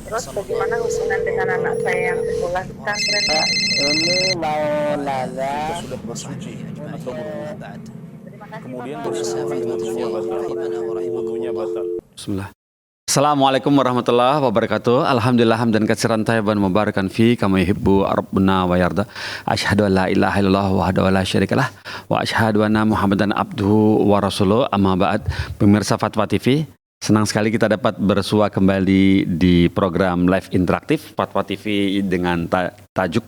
Terus bagaimana hubungan dengan anak saya yang sekolah di pesantren? Ini mau nanya. Jika sudah bersuci atau berwudu, Terima kasih kemudian Bapak. bersentuhan dengan semua batal, wudunya batal. Bismillah. Assalamualaikum warahmatullahi wabarakatuh. Alhamdulillah hamdan katsiran thayyiban mubarakan fi kama yuhibbu rabbuna wa yarda. Asyhadu an la ilaha illallah wahdahu la syarikalah wa asyhadu anna Muhammadan abduhu wa rasuluh. Amma ba'd. Pemirsa Fatwa TV, senang sekali kita dapat bersua kembali di program live interaktif Fatwa TV dengan tajuk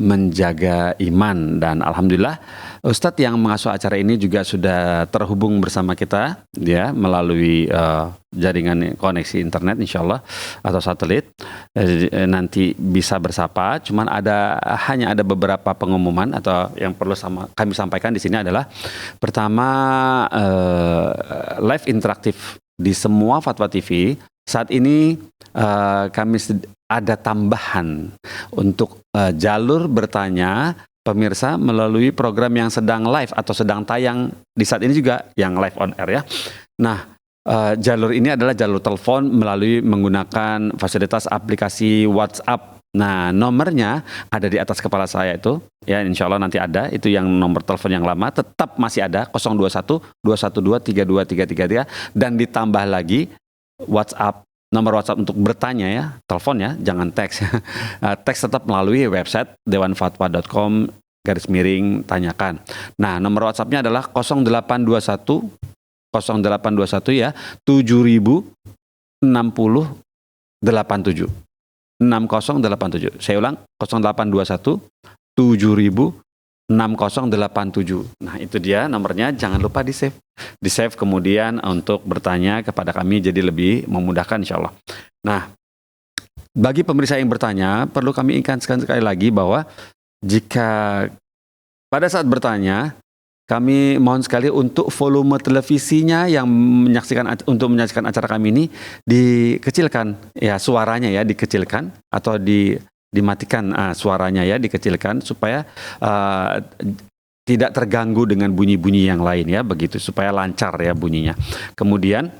Menjaga Iman, dan alhamdulillah Ustadz yang mengasuh acara ini juga sudah terhubung bersama kita ya melalui jaringan koneksi internet insyaallah atau satelit. Nanti bisa bersapa. Cuman hanya ada beberapa pengumuman atau yang perlu kami sampaikan di sini adalah pertama, live interaktif di semua Fatwa TV saat ini kami ada tambahan untuk jalur bertanya pemirsa melalui program yang sedang live atau sedang tayang di saat ini juga yang live on air ya. Nah, jalur ini adalah jalur telepon melalui menggunakan fasilitas aplikasi WhatsApp. Nah, nomornya ada di atas kepala saya itu ya, insya Allah nanti ada. Itu yang nomor telepon yang lama tetap masih ada 021 212 32333 dan ditambah lagi WhatsApp. Nomor WhatsApp untuk bertanya ya, telepon ya, jangan teks. Teks tetap melalui website dewanfatwa.com/tanyakan. Nah, nomor WhatsAppnya adalah 0821 ya, 706087. 6087. Saya ulang, 0821 706087. Nah, itu dia nomornya, jangan lupa di-save. Di-save kemudian untuk bertanya kepada kami jadi lebih memudahkan insyaallah. Nah, bagi pemirsa yang bertanya, perlu kami ingatkan sekali lagi bahwa jika pada saat bertanya, kami mohon sekali untuk volume televisinya yang untuk menyaksikan acara kami ini dikecilkan ya, suaranya ya dikecilkan atau dimatikan suaranya ya, dikecilkan supaya tidak terganggu dengan bunyi-bunyi yang lain ya, begitu supaya lancar ya bunyinya. Kemudian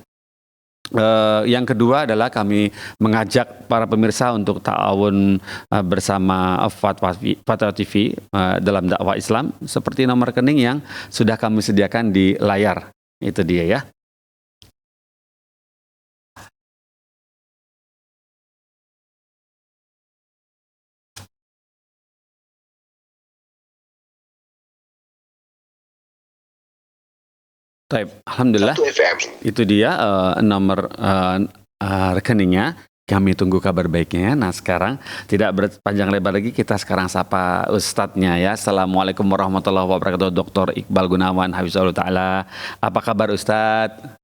yang kedua adalah kami mengajak para pemirsa untuk ta'awun bersama Fatwa TV dalam dakwah Islam seperti nomor rekening yang sudah kami sediakan di layar. Itu dia ya. Alhamdulillah, itu dia nomor rekeningnya. Kami tunggu kabar baiknya. Nah, sekarang tidak berpanjang lebar lagi, kita sekarang sapa Ustadznya ya. Assalamualaikum warahmatullahi wabarakatuh, Dr. Iqbal Gunawan Hafizahullah Ta'ala. Apa kabar Ustadz?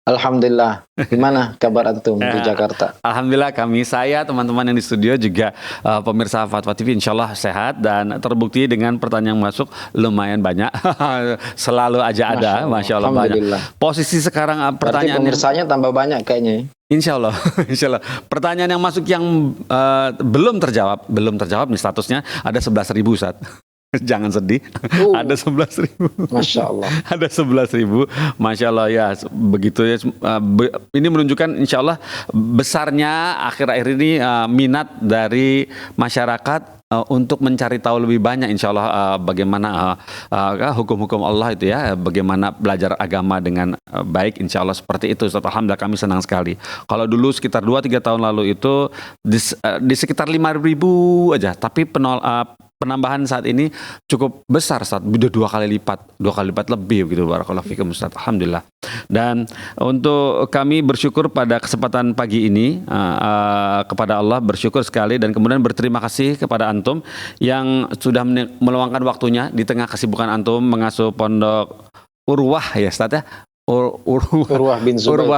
Alhamdulillah. Gimana kabar antum di Jakarta? Alhamdulillah, saya teman-teman yang di studio juga pemirsa Fatwa TV insyaallah sehat dan terbukti dengan pertanyaan masuk lumayan banyak. Selalu aja ada, Masya Allah banyak. Posisi sekarang pertanyaan pemirsanya tambah banyak kayaknya. Insya Allah, insya Allah. Pertanyaan yang masuk yang belum terjawab nih statusnya ada 11.000 Ustaz. Jangan sedih, ada 11.000. Masya Allah. Ada 11.000, Masya Allah ya, begitu ya. Ini menunjukkan insya Allah besarnya akhir-akhir ini minat dari masyarakat untuk mencari tahu lebih banyak insya Allah bagaimana hukum-hukum Allah itu ya, bagaimana belajar agama dengan baik insya Allah seperti itu. Alhamdulillah kami senang sekali. Kalau dulu sekitar 2-3 tahun lalu itu di sekitar 5.000 aja, tapi penambahan saat ini cukup besar, Ustaz. Udah 2 kali lipat lebih begitu. Barakallahu fikum Ustaz. Alhamdulillah. Dan untuk kami bersyukur pada kesempatan pagi ini kepada Allah, bersyukur sekali dan kemudian berterima kasih kepada antum yang sudah meluangkan waktunya di tengah kesibukan antum mengasuh pondok Urwah ya Ustaz ya. Urwah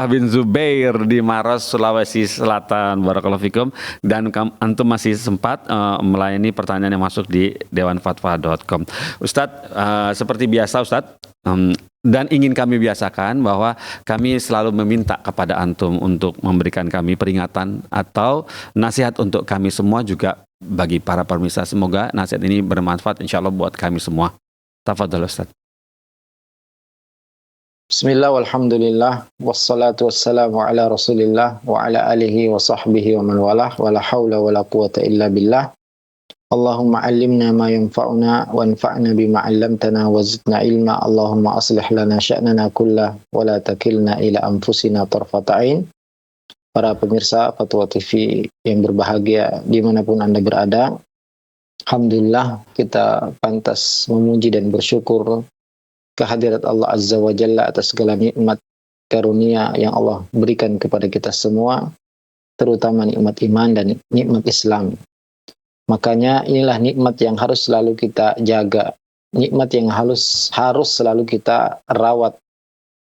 bin Zubair di Maros, Sulawesi Selatan. Barakallahu fikum. Dan antum masih sempat melayani pertanyaan yang masuk di dewanfatwa.com. Ustadz, seperti biasa Ustadz, dan ingin kami biasakan bahwa kami selalu meminta kepada antum untuk memberikan kami peringatan atau nasihat untuk kami semua, juga bagi para pemirsa. Semoga nasihat ini bermanfaat insya Allah buat kami semua. Tafadhol Ustadz. Bismillah walhamdulillah wassalatu wassalamu ala Rasulillah wa ala alihi wa sahbihi wa man walah wa la haula wa la quwata illa billah. Allahumma allimna ma yanfa'una wa anfa'na bima 'allamtana wa zidna ilma. Allahumma aslih lana sya'nana kullah wa la takilna ila anfusina tarfata 'ain. Para pemirsa Fatwa TV yang berbahagia dimanapun Anda berada, alhamdulillah kita pantas memuji dan bersyukur kehadirat Allah Azza wa Jalla atas segala nikmat karunia yang Allah berikan kepada kita semua, terutama nikmat iman dan nikmat Islam. Makanya inilah nikmat yang harus selalu kita jaga, nikmat yang harus selalu kita rawat,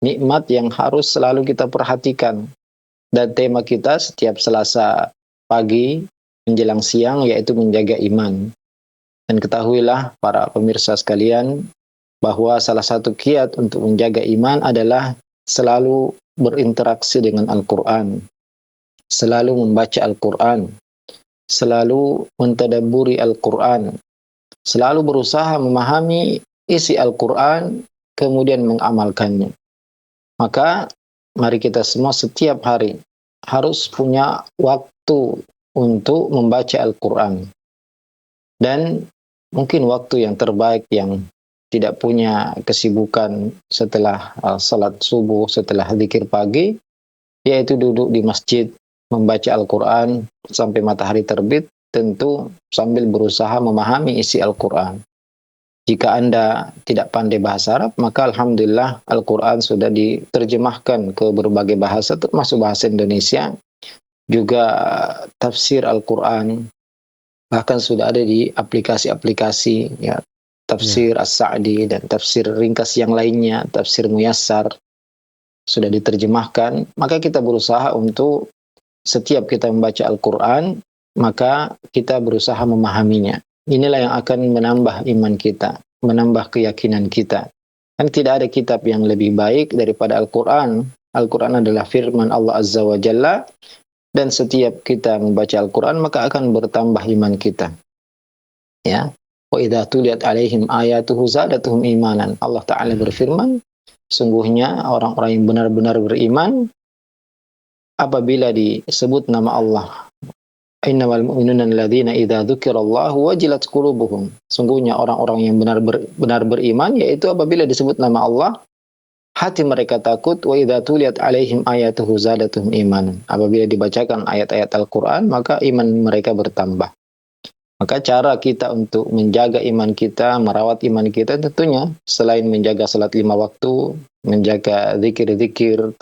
nikmat yang harus selalu kita perhatikan. Dan tema kita setiap Selasa pagi menjelang siang yaitu menjaga iman. Dan ketahuilah para pemirsa sekalian, bahwa salah satu kiat untuk menjaga iman adalah selalu berinteraksi dengan Al-Quran, selalu membaca Al-Quran, selalu mentadabburi Al-Quran, selalu berusaha memahami isi Al-Quran, kemudian mengamalkannya. Maka mari kita semua setiap hari harus punya waktu untuk membaca Al-Quran. Dan mungkin waktu yang terbaik yang tidak punya kesibukan setelah salat subuh, setelah zikir pagi, yaitu duduk di masjid, membaca Al-Quran sampai matahari terbit, tentu sambil berusaha memahami isi Al-Quran. Jika Anda tidak pandai bahasa Arab, maka alhamdulillah Al-Quran sudah diterjemahkan ke berbagai bahasa, termasuk bahasa Indonesia, juga tafsir Al-Quran, bahkan sudah ada di aplikasi-aplikasi, ya, tafsir As-Sa'di dan tafsir ringkas yang lainnya, tafsir Muyassar sudah diterjemahkan. Maka kita berusaha untuk setiap kita membaca Al-Quran, maka kita berusaha memahaminya. Inilah yang akan menambah iman kita, menambah keyakinan kita. Kan tidak ada kitab yang lebih baik daripada Al-Quran. Al-Quran adalah firman Allah Azza wa Jalla, dan setiap kita membaca Al-Quran maka akan bertambah iman kita. Ya. Wa idza tuliyat alaihim ayatuhu zadatuhum imanan. Allah Ta'ala berfirman, sungguhnya orang-orang yang benar-benar beriman apabila disebut nama Allah. Innamal mu'minuna alladzina idza dzukirallahu wajilat qulubuhum. Sungguhnya orang-orang yang benar beriman yaitu apabila disebut nama Allah hati mereka takut. Wa idza tuliyat alaihim ayatuhu zadatuhum imanan. Apabila dibacakan ayat-ayat Al-Qur'an maka iman mereka bertambah. Maka cara kita untuk menjaga iman kita, merawat iman kita tentunya selain menjaga salat 5 waktu, menjaga zikir-zikir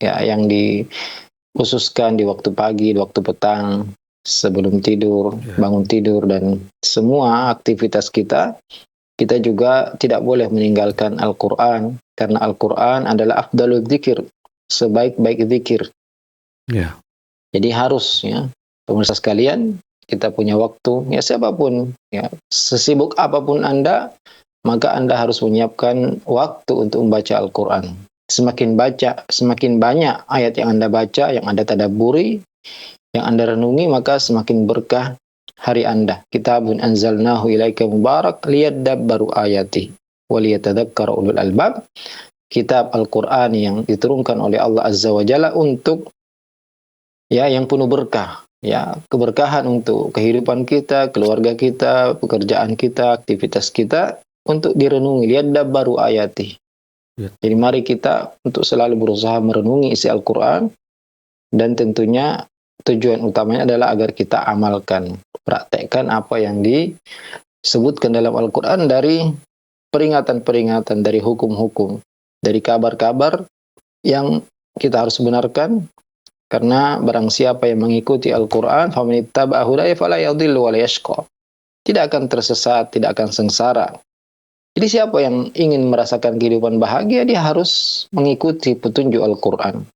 yang dikhususkan di waktu pagi, di waktu petang, sebelum tidur, bangun tidur, dan semua aktivitas kita, kita juga tidak boleh meninggalkan Al-Quran, karena Al-Quran adalah afdalul zikir, sebaik-baik zikir. Ya. Jadi harus, ya, pemirsa sekalian, kita punya waktu, ya siapapun, ya sesibuk apapun Anda, maka Anda harus menyiapkan waktu untuk membaca Al-Quran. Semakin baca, semakin banyak ayat yang Anda baca, yang Anda tadabburi, yang Anda renungi, maka semakin berkah hari Anda. Kitabun anzalnahu ilaika mubarak liyadabbaru ayati wa liyatadzakkara ulul albab. Kitab Al-Quran yang diturunkan oleh Allah Azza wa Jalla untuk, ya, yang penuh berkah. Ya, keberkahan untuk kehidupan kita, keluarga kita, pekerjaan kita, aktivitas kita, untuk direnungi. Lihat baru ayati. Ya. Jadi mari kita untuk selalu berusaha merenungi isi Al-Quran, dan tentunya tujuan utamanya adalah agar kita amalkan, praktekkan apa yang disebutkan dalam Al-Quran dari peringatan-peringatan, dari hukum-hukum, dari kabar-kabar yang kita harus benarkan. Karena barang siapa yang mengikuti Al-Quran, faman ittaba'a hudaya fala yadhillu wa la yashqa. Tidak akan tersesat, tidak akan sengsara. Jadi siapa yang ingin merasakan kehidupan bahagia, dia harus mengikuti petunjuk Al-Quran.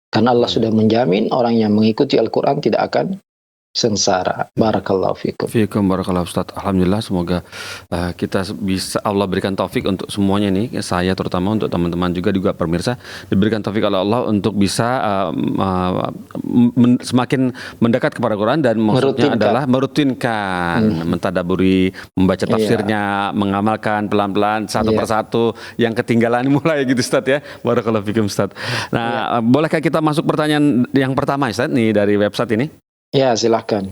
Karena Allah sudah menjamin orang yang mengikuti Al-Quran tidak akan sengsara. Barakallahu fikum. Fiikum barakallahu Ustaz. Alhamdulillah, semoga kita bisa Allah berikan taufik untuk semuanya nih, saya terutama, untuk teman-teman juga pemirsa, diberikan taufik oleh Allah untuk bisa semakin mendekat kepada Quran, dan maksudnya Merutinkan. adalah merutinkan, mentadaburi, membaca tafsirnya, mengamalkan pelan-pelan satu Iya. persatu yang ketinggalan mulai gitu Ustaz ya. Barakallahu fikum Ustaz. Nah, bolehkah kita masuk pertanyaan yang pertama Ustaz nih dari website ini? Ya, silahkan.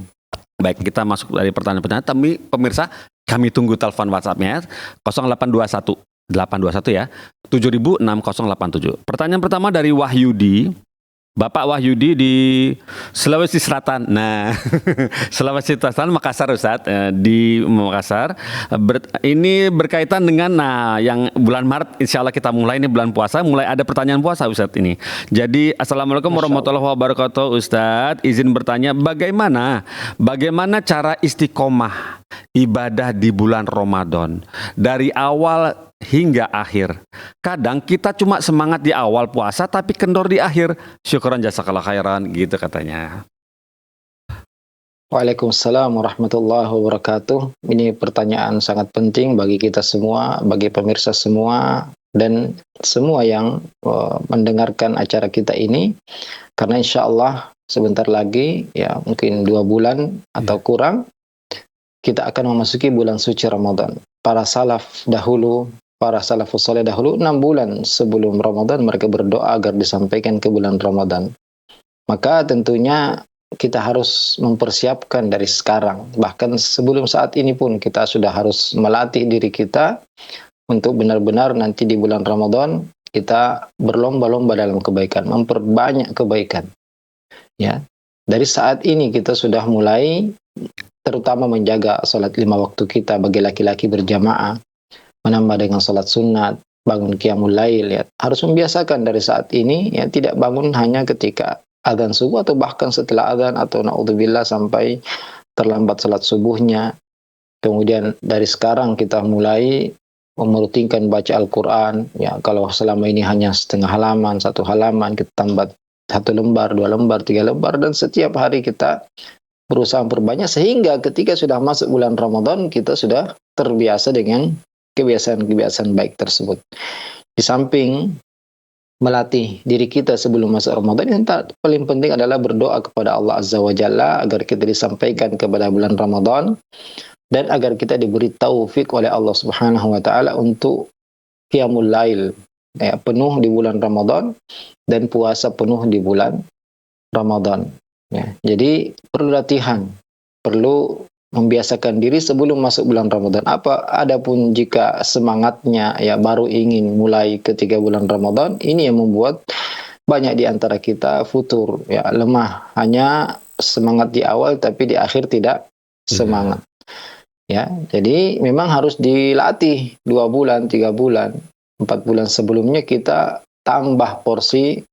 Baik, kita masuk dari pertanyaan-pertanyaan. Tapi pemirsa, kami tunggu telepon WhatsApp-nya 0821 821 ya 706087. Pertanyaan pertama dari Wahyudi. Bapak Wahyudi di Sulawesi Selatan. Nah, Sulawesi Selatan, Makassar Ustaz, di Makassar. Ini berkaitan dengan yang bulan Maret, insya Allah kita mulai ini bulan puasa, mulai ada pertanyaan puasa Ustaz ini. Jadi Assalamualaikum warahmatullahi wabarakatuh Ustaz. Izin bertanya, bagaimana cara istiqomah ibadah di bulan Ramadan dari awal hingga akhir? Kadang kita cuma semangat di awal puasa tapi kendor di akhir. Syukran jazakallah khairan gitu katanya. Waalaikumsalam warahmatullahi wabarakatuh. Ini pertanyaan sangat penting bagi kita semua, bagi pemirsa semua, dan semua yang mendengarkan acara kita ini. Karena insya Allah sebentar lagi, ya mungkin 2 bulan atau kurang, kita akan memasuki bulan suci Ramadan. Para salafus saleh dahulu 6 bulan sebelum Ramadan mereka berdoa agar disampaikan ke bulan Ramadan. Maka tentunya kita harus mempersiapkan dari sekarang. Bahkan sebelum saat ini pun kita sudah harus melatih diri kita untuk benar-benar nanti di bulan Ramadan kita berlomba-lomba dalam kebaikan, memperbanyak kebaikan. Ya, dari saat ini kita sudah mulai terutama menjaga salat 5 waktu kita bagi laki-laki berjamaah, menambah dengan salat sunat, bangun qiyamul lail, ya. Harus membiasakan dari saat ini, ya, tidak bangun hanya ketika adzan subuh atau bahkan setelah adzan, atau naudzubillah sampai terlambat salat subuhnya. Kemudian dari sekarang kita mulai merutinkan baca Al-Quran, ya. Kalau selama ini hanya setengah halaman, 1 halaman, kita tambah 1 lembar, 2 lembar, 3 lembar, dan setiap hari kita berusaha memperbanyak sehingga ketika sudah masuk bulan Ramadan kita sudah terbiasa dengan kebiasaan-kebiasaan baik tersebut. Di samping melatih diri kita sebelum masuk Ramadan, yang paling penting adalah berdoa kepada Allah Azza wa Jalla agar kita disampaikan kepada bulan Ramadan dan agar kita diberi taufik oleh Allah Subhanahu wa taala untuk qiyamul lail, ya, penuh di bulan Ramadan dan puasa penuh di bulan Ramadan. Ya, jadi perlu latihan, perlu membiasakan diri sebelum masuk bulan Ramadan. Adapun jika semangatnya ya baru ingin mulai ketika bulan Ramadan, ini yang membuat banyak di antara kita futur, ya, lemah, hanya semangat di awal tapi di akhir tidak semangat. Ya, jadi memang harus dilatih 2 bulan, 3 bulan, 4 bulan sebelumnya kita tambah porsi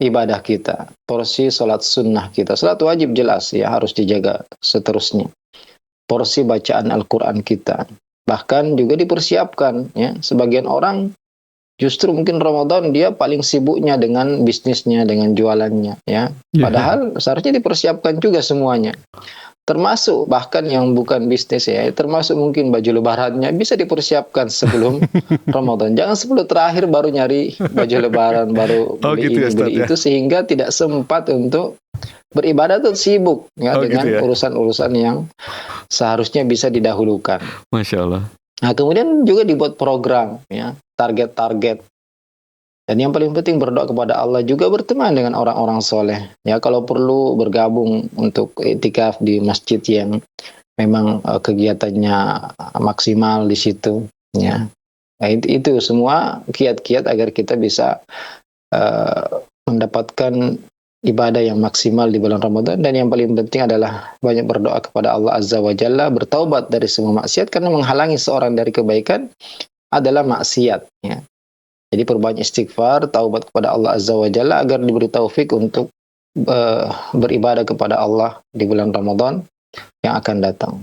ibadah kita, porsi salat sunnah kita. Salat wajib jelas ya harus dijaga seterusnya. Porsi bacaan Al-Quran kita. Bahkan juga dipersiapkan, ya. Sebagian orang justru mungkin Ramadan dia paling sibuknya dengan bisnisnya, dengan jualannya, ya. Padahal seharusnya dipersiapkan juga semuanya. Termasuk bahkan yang bukan bisnis, ya, termasuk mungkin baju lebarannya bisa dipersiapkan sebelum Ramadan. Jangan sebelum terakhir baru nyari baju lebaran, baru beli gitu ini, ya, Ustaz, beli itu, sehingga tidak sempat untuk beribadah, tuh sibuk ya, dengan gitu ya. urusan-urusan yang seharusnya bisa didahulukan. Masya Allah. Nah, kemudian juga dibuat program, ya, target-target. Dan yang paling penting berdoa kepada Allah, juga berteman dengan orang-orang soleh. Ya, kalau perlu bergabung untuk iktikaf di masjid yang memang kegiatannya maksimal di situ. Ya, nah, itu semua kiat-kiat agar kita bisa mendapatkan ibadah yang maksimal di bulan Ramadan. Dan yang paling penting adalah banyak berdoa kepada Allah Azza wa Jalla, bertaubat dari semua maksiat, karena menghalangi seorang dari kebaikan adalah maksiat, ya. Jadi perbanyak istighfar, taubat kepada Allah Azza wa Jalla agar diberi taufik untuk beribadah kepada Allah di bulan Ramadan yang akan datang.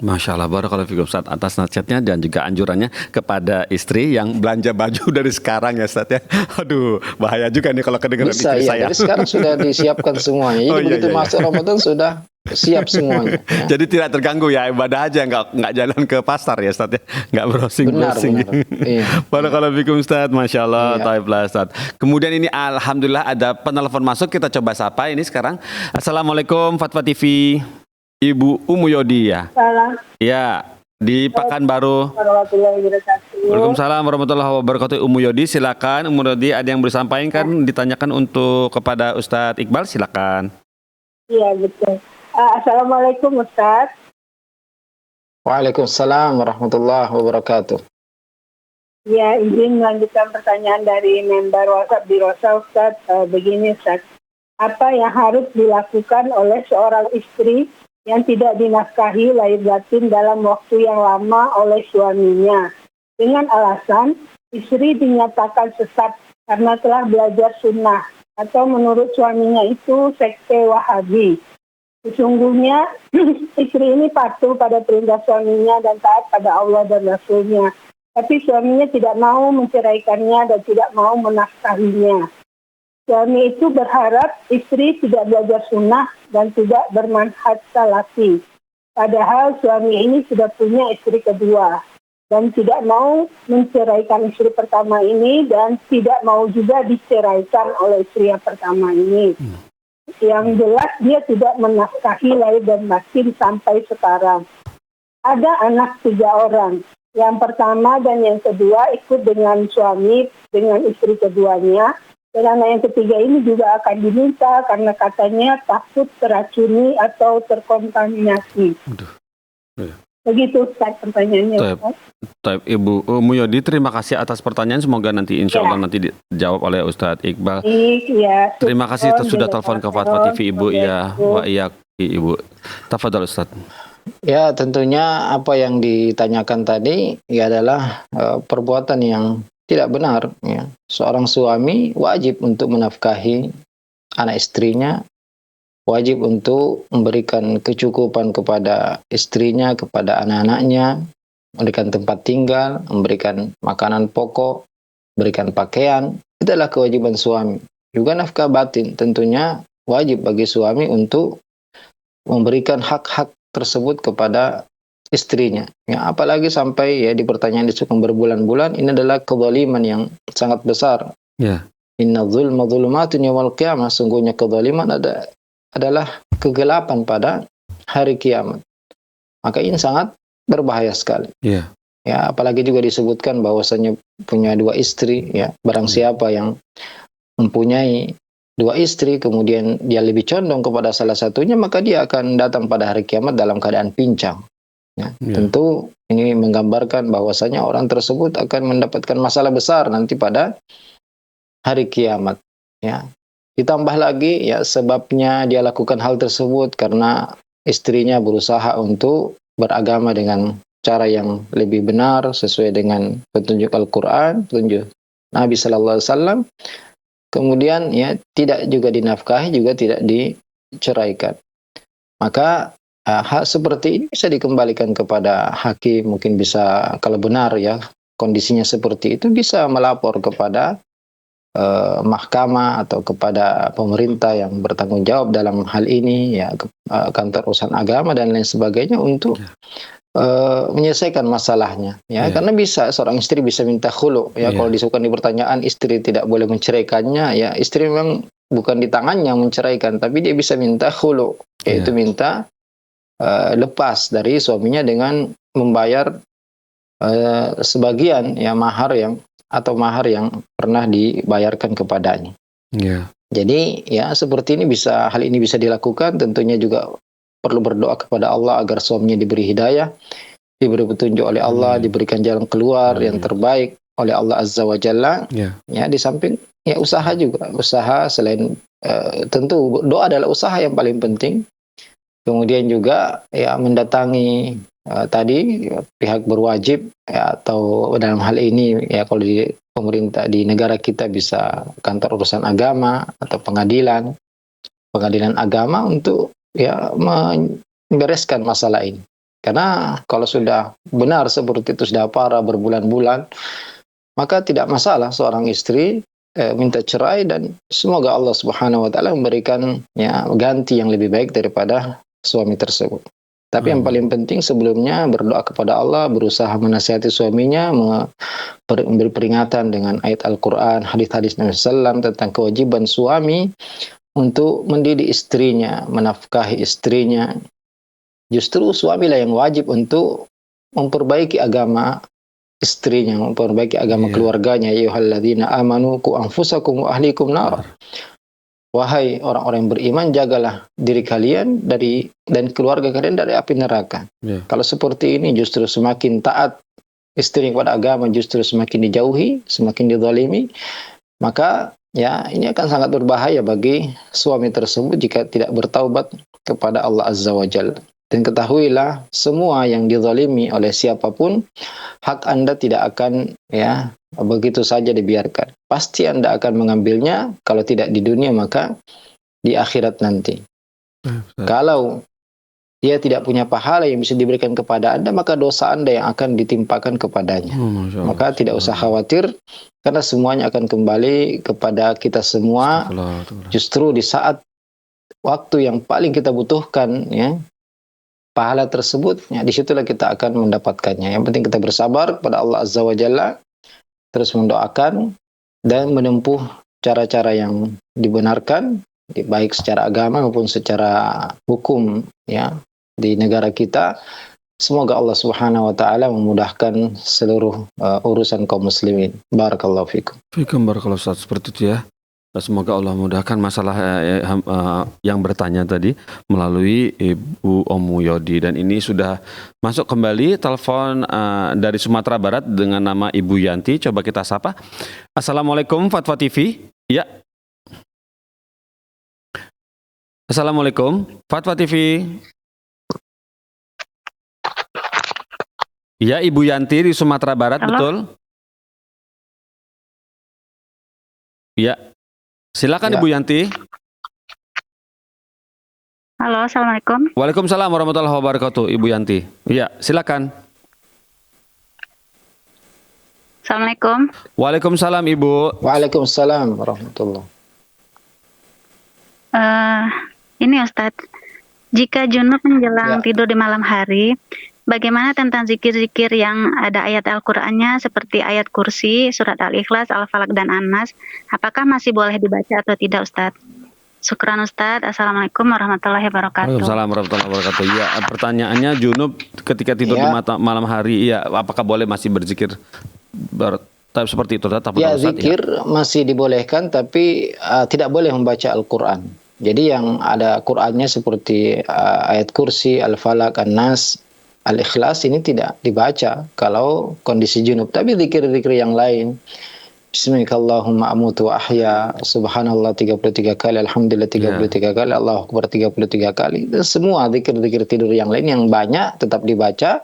Masya Allah, barakallahu fikum Ustaz atas nasihatnya dan juga anjurannya kepada istri yang belanja baju dari sekarang ya Ustaz ya. Aduh, bahaya juga nih kalau kedengeran Bisa istri ya, saya. jadi sekarang sudah disiapkan semuanya. Jadi Oh, iya, begitu iya, iya. masuk Ramadan sudah siap semuanya. Ya. Jadi tidak terganggu ya, ibadah aja nggak jalan ke pasar ya Ustaz ya, nggak browsing-browsing. Benar. Iya. Barakallahu fikum Ustaz, Masya Allah, Iya. taiblah Ustaz. Kemudian ini Alhamdulillah ada penelpon masuk, kita coba sapa ini sekarang. Assalamualaikum Fatwa TV, Ibu Umu Yodi ya. Salam Ya, di Pekanbaru. warahmatullahi wabarakatuh. Waalaikumsalam warahmatullahi wabarakatuh. Umu Yodi silakan. Umu Yodi ada yang bersampaikan ditanyakan untuk kepada Ustadz Iqbal, silakan. Iya, betul. Assalamualaikum Ustaz. Waalaikumsalam warahmatullahi wabarakatuh. Ya, izin melanjutkan pertanyaan dari member WhatsApp di Rosa Ustaz. Begini Ustaz, apa yang harus dilakukan oleh seorang istri yang tidak dinafkahi lahir batin dalam waktu yang lama oleh suaminya dengan alasan istri dinyatakan sesat karena telah belajar sunnah atau menurut suaminya itu sekte Wahabi. Sesungguhnya istri ini patuh pada perintah suaminya dan taat pada Allah dan Rasulnya. Tapi suaminya tidak mau menceraikannya dan tidak mau menafkahinya. Suami itu berharap istri tidak belajar sunnah dan tidak bermanhaj salafi. Padahal suami ini sudah punya istri kedua dan tidak mau menceraikan istri pertama ini dan tidak mau juga diceraikan oleh istri yang pertama ini. Yang jelas dia tidak menafkahi lahir dan batin sampai sekarang. Ada anak 3 orang. Yang pertama dan yang kedua ikut dengan suami dengan istri keduanya. Dan anak yang ketiga ini juga akan diminta karena katanya takut teracuni atau terkontaminasi. Begitu Ustaz pertanyaannya. Ustaz. Taib Ibu Umu Yodi, terima kasih atas pertanyaan. Semoga nanti insya Allah nanti dijawab oleh Ustadz Iqbal. Iya. Terima kasih sudah telepon ke Fatwa TV Ibu. Ya, wa iyaki Ibu. Tafadhol Ustadz. Ya, tentunya apa yang ditanyakan tadi ya adalah perbuatan yang tidak benar. Ya. Seorang suami wajib untuk menafkahi anak istrinya, wajib untuk memberikan kecukupan kepada istrinya, kepada anak-anaknya, memberikan tempat tinggal, memberikan makanan pokok, memberikan pakaian. Itu adalah kewajiban suami. Juga nafkah batin tentunya wajib bagi suami untuk memberikan hak-hak tersebut kepada istrinya. Ya, apalagi sampai ya di pertanyaan disebutkan berbulan-bulan, ini adalah kezaliman yang sangat besar. Ya. Inna dzulma dzulumatun yaumil qiyamah, sungguhnya kezaliman adalah kegelapan pada hari kiamat. Maka ini sangat berbahaya sekali. Ya. Ya, apalagi juga disebutkan bahwasanya punya 2 istri, ya. Barang siapa yang mempunyai 2 istri, kemudian dia lebih condong kepada salah satunya, maka dia akan datang pada hari kiamat dalam keadaan pincang. Ya, tentu ini menggambarkan bahwasanya orang tersebut akan mendapatkan masalah besar nanti pada hari kiamat. Ya, ditambah lagi ya sebabnya dia lakukan hal tersebut karena istrinya berusaha untuk beragama dengan cara yang lebih benar sesuai dengan petunjuk Al-Quran, petunjuk Nabi Sallallahu Alaihi Wasallam. Kemudian ya tidak juga dinafkahi, juga tidak diceraikan. Maka hak seperti ini bisa dikembalikan kepada hakim, mungkin bisa kalau benar ya kondisinya seperti itu bisa melapor kepada mahkamah atau kepada pemerintah yang bertanggung jawab dalam hal ini ya, kantor urusan agama dan lain sebagainya untuk menyelesaikan masalahnya ya. Karena bisa seorang istri bisa minta khulu ya. Kalau disebutkan di pertanyaan istri tidak boleh menceraikannya ya, istri memang bukan di tangannya menceraikan, tapi dia bisa minta khulu, yaitu minta lepas dari suaminya dengan membayar sebagian ya mahar yang pernah dibayarkan kepadanya. Jadi ya seperti ini hal ini bisa dilakukan. Tentunya juga perlu berdoa kepada Allah agar suaminya diberi hidayah, diberi petunjuk oleh Allah, diberikan jalan keluar yang terbaik oleh Allah Azza wa Jalla. Ya, di samping ya usaha selain tentu doa adalah usaha yang paling penting. Kemudian juga ya mendatangi tadi pihak berwajib ya, atau dalam hal ini ya kalau di pemerintah di negara kita bisa kantor urusan agama atau pengadilan agama untuk ya membereskan masalah ini. Karena kalau sudah benar seperti itu, sudah parah berbulan-bulan, maka tidak masalah seorang istri minta cerai, dan semoga Allah Subhanahu wa taala memberikan ya ganti yang lebih baik daripada suami tersebut. Tapi yang paling penting sebelumnya berdoa kepada Allah, berusaha menasihati suaminya, memberi peringatan dengan ayat Al-Quran, hadis-hadis Nabi SAW tentang kewajiban suami untuk mendidik istrinya, menafkahi istrinya. Justru suamilah yang wajib untuk memperbaiki agama istrinya, memperbaiki agama keluarganya. Ya ayyuhalladzina amanu qu anfusakum wa ahlikum nar. Wahai orang-orang yang beriman, jagalah diri kalian dan keluarga kalian dari api neraka. Kalau seperti ini justru semakin taat istri kepada agama, justru semakin dijauhi, semakin dizalimi, maka ya ini akan sangat berbahaya bagi suami tersebut jika tidak bertaubat kepada Allah Azza wa Jalla. Dan ketahuilah, semua yang dizalimi oleh siapapun, hak Anda tidak akan ya begitu saja dibiarkan. Pasti Anda akan mengambilnya, kalau tidak di dunia maka di akhirat nanti. Kalau dia tidak punya pahala yang bisa diberikan kepada Anda, maka dosa Anda yang akan ditimpakan kepadanya. Maka tidak usah khawatir, karena semuanya akan kembali kepada kita semua. Justru di saat waktu yang paling kita butuhkan ya pahala tersebut, ya disitulah kita akan mendapatkannya. Yang penting kita bersabar kepada Allah Azza wa Jalla, terus mendoakan dan menempuh cara-cara yang dibenarkan, baik secara agama maupun secara hukum ya di negara kita. Semoga Allah Subhanahu wa taala memudahkan seluruh urusan kaum muslimin. Barakallahu fikum. Fikum barakallahu Ustaz, seperti itu ya. Semoga Allah mudahkan masalah yang bertanya tadi melalui Ibu Omu Yodi. Dan ini sudah masuk kembali telepon dari Sumatera Barat dengan nama Ibu Yanti. Coba kita sapa. Assalamualaikum Fatwa TV. Ya. Assalamualaikum Fatwa TV. Ya, Ibu Yanti di Sumatera Barat. Halo? Betul? Ya. Silakan ya. Ibu Yanti. Halo, Assalamualaikum. Waalaikumsalam warahmatullahi wabarakatuh, Ibu Yanti. Iya, silakan. Assalamualaikum. Waalaikumsalam, Ibu. Waalaikumsalam warahmatullahi. Ini Ustadz, jika junub menjelang tidur di malam hari, bagaimana tentang zikir-zikir yang ada ayat Al-Qur'annya seperti ayat kursi, surat Al-Ikhlas, Al-Falaq, dan An-Nas? Apakah masih boleh dibaca atau tidak, Ustadz? Syukran Ustadz. Assalamualaikum warahmatullahi wabarakatuh. Waalaikumsalam warahmatullahi wabarakatuh. Ya, pertanyaannya junub ketika tidur di malam hari, ya apakah boleh masih berzikir seperti itu? Ya, zikir masih dibolehkan, tapi tidak boleh membaca Al-Quran. Jadi yang ada Qur'annya seperti ayat kursi, Al-Falaq, An-Nas, Al-Ikhlas ini tidak dibaca kalau kondisi junub. Tapi zikir-zikir yang lain, Bismillahirrahmanirrahim, amutu wa ahya, subhanallah 33 kali, alhamdulillah 33 kali, Allahu akbar 33 kali. Dan semua zikir-zikir tidur yang lain yang banyak tetap dibaca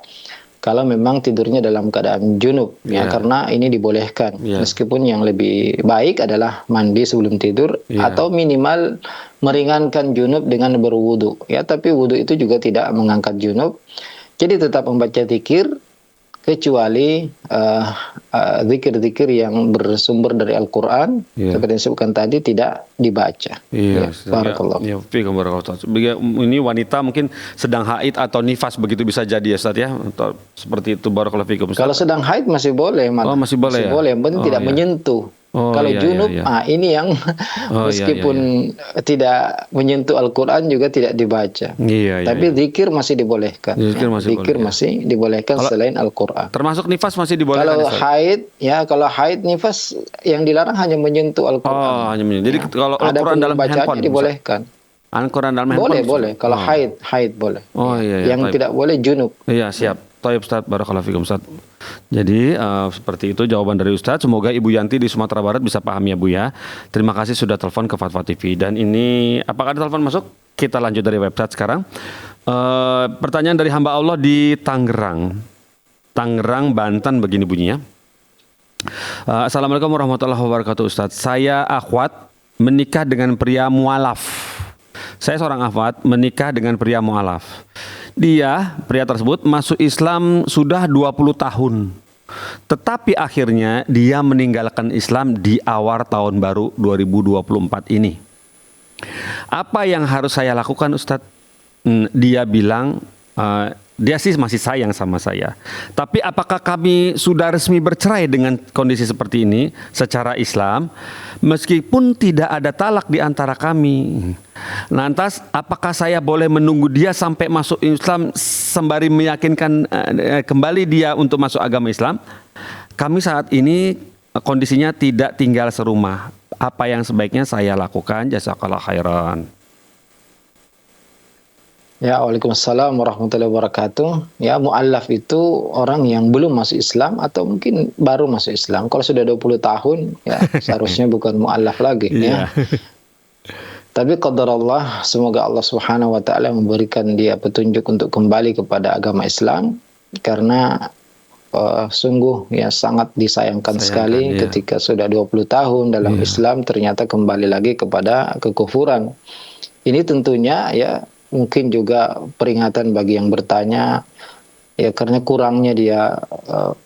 kalau memang tidurnya dalam keadaan junub, ya, karena ini dibolehkan. Meskipun yang lebih baik adalah mandi sebelum tidur atau minimal meringankan junub dengan berwudu, ya. Tapi wudu itu juga tidak mengangkat junub. Jadi tetap membaca zikir, kecuali zikir-zikir yang bersumber dari Al-Quran, seperti yang disebutkan tadi, tidak dibaca. Barakallah. Ini wanita mungkin sedang haid atau nifas, begitu bisa jadi ya Ustaz ya, atau seperti itu. Barakallahu fikum. Kalau sedang haid masih boleh, masih boleh. Masih boleh, yang penting tidak menyentuh. Kalau junub, ini yang meskipun tidak menyentuh Al-Quran juga tidak dibaca. Tapi zikir masih dibolehkan. Zikir masih dibolehkan selain Al-Quran. Termasuk nifas masih dibolehkan. Kalau haid, kalau haid nifas yang dilarang hanya menyentuh Al-Quran. Hanya menyentuh. Jadi kalau Al-Quran dalam handphone dibolehkan. Al-Quran dalam handphone boleh. Kalau haid boleh. Yang tidak boleh junub. Iya, siap. Taib Ustaz, barakallahu fikum Ustaz. Jadi seperti itu jawaban dari Ustaz. Semoga Ibu Yanti di Sumatera Barat bisa paham ya Bu ya. Terima kasih sudah telepon ke Fatwa TV. Dan ini, apakah ada telepon masuk? Kita lanjut dari website sekarang. Pertanyaan dari hamba Allah di Tangerang, Banten, begini bunyinya. Assalamualaikum warahmatullahi wabarakatuh Ustaz. Saya akhwat menikah dengan pria mualaf. Saya seorang akhwat menikah dengan pria mualaf. pria tersebut masuk Islam sudah 20 tahun. Tetapi akhirnya dia meninggalkan Islam di awal tahun baru 2024 ini. Apa yang harus saya lakukan, Ustadz? Dia bilang dia sih masih sayang sama saya. Tapi apakah kami sudah resmi bercerai dengan kondisi seperti ini secara Islam, meskipun tidak ada talak di antara kami? Lantas apakah saya boleh menunggu dia sampai masuk Islam sembari meyakinkan kembali dia untuk masuk agama Islam? Kami saat ini kondisinya tidak tinggal serumah. Apa yang sebaiknya saya lakukan? Jazakallah khairan. Ya, waalaikumsalam warahmatullahi wabarakatuh. Ya, mu'allaf itu orang yang belum masuk Islam atau mungkin baru masuk Islam. Kalau sudah 20 tahun, ya seharusnya bukan mu'allaf lagi. Ya. Tapi qadarullah, semoga Allah Subhanahu wa taala memberikan dia petunjuk untuk kembali kepada agama Islam, karena sungguh ya sangat disayangkan sekali ketika sudah 20 tahun dalam Islam ternyata kembali lagi kepada kekufuran. Ini tentunya ya mungkin juga peringatan bagi yang bertanya, ya karena kurangnya dia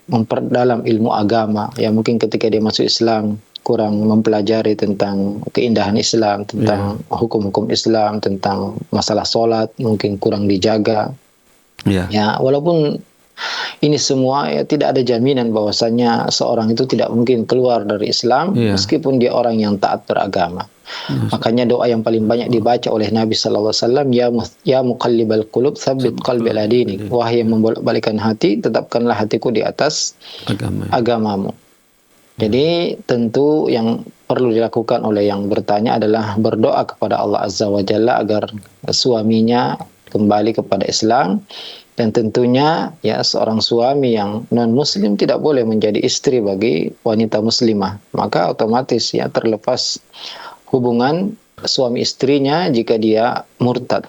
memperdalam ilmu agama. Ya mungkin ketika dia masuk Islam kurang mempelajari tentang keindahan Islam, tentang hukum-hukum Islam, tentang masalah sholat, mungkin kurang dijaga. Ya walaupun ini semua ya tidak ada jaminan bahwasanya seorang itu tidak mungkin keluar dari Islam meskipun dia orang yang taat beragama. Makanya doa yang paling banyak dibaca oleh Nabi sallallahu alaihi wasallam, ya muqallibal qulub tsabbit qalbi ala dinik. Wahai yang membolak-balikkan hati, tetapkanlah hatiku di atas agamamu. Jadi tentu yang perlu dilakukan oleh yang bertanya adalah berdoa kepada Allah Azza wa Jalla agar suaminya kembali kepada Islam. Dan tentunya ya seorang suami yang non muslim tidak boleh menjadi istri bagi wanita muslimah. Maka otomatis ya terlepas hubungan suami istrinya jika dia murtad.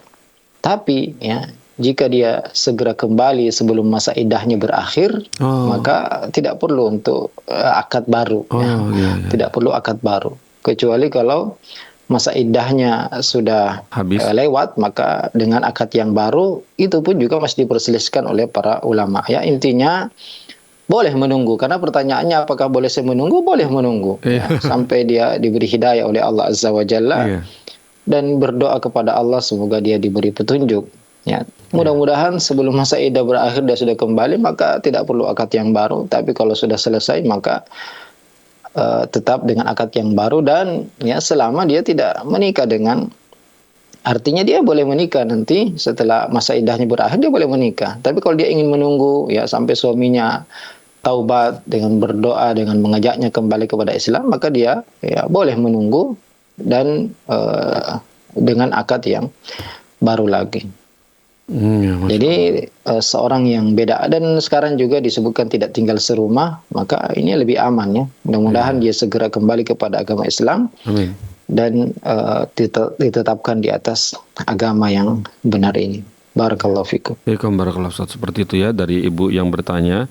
Tapi ya jika dia segera kembali sebelum masa iddahnya berakhir, maka tidak perlu untuk akad baru. Tidak perlu akad baru. Kecuali kalau masa iddahnya sudah lewat, maka dengan akad yang baru itu pun juga masih diperselisihkan oleh para ulama. Ya intinya boleh menunggu, karena pertanyaannya apakah boleh saya menunggu? Boleh menunggu ya, sampai dia diberi hidayah oleh Allah Azza wa Jalla dan berdoa kepada Allah semoga dia diberi petunjuk. Ya, mudah-mudahan sebelum masa iddah berakhir dia sudah kembali, maka tidak perlu akad yang baru. Tapi kalau sudah selesai maka tetap dengan akad yang baru, dan ya selama dia tidak menikah dengan, artinya dia boleh menikah nanti setelah masa iddahnya berakhir, dia boleh menikah. Tapi kalau dia ingin menunggu ya sampai suaminya taubat dengan berdoa, dengan mengajaknya kembali kepada Islam, maka dia ya boleh menunggu dan dengan akad yang baru lagi. Jadi seorang yang beda, dan sekarang juga disebutkan tidak tinggal serumah, maka ini lebih aman ya. Mudah-mudahan dia segera kembali kepada agama Islam. Amin. Dan ditetapkan di atas agama yang benar ini. Barakallahu fikum. Barakallahu Ustaz. Seperti itu ya dari ibu yang bertanya,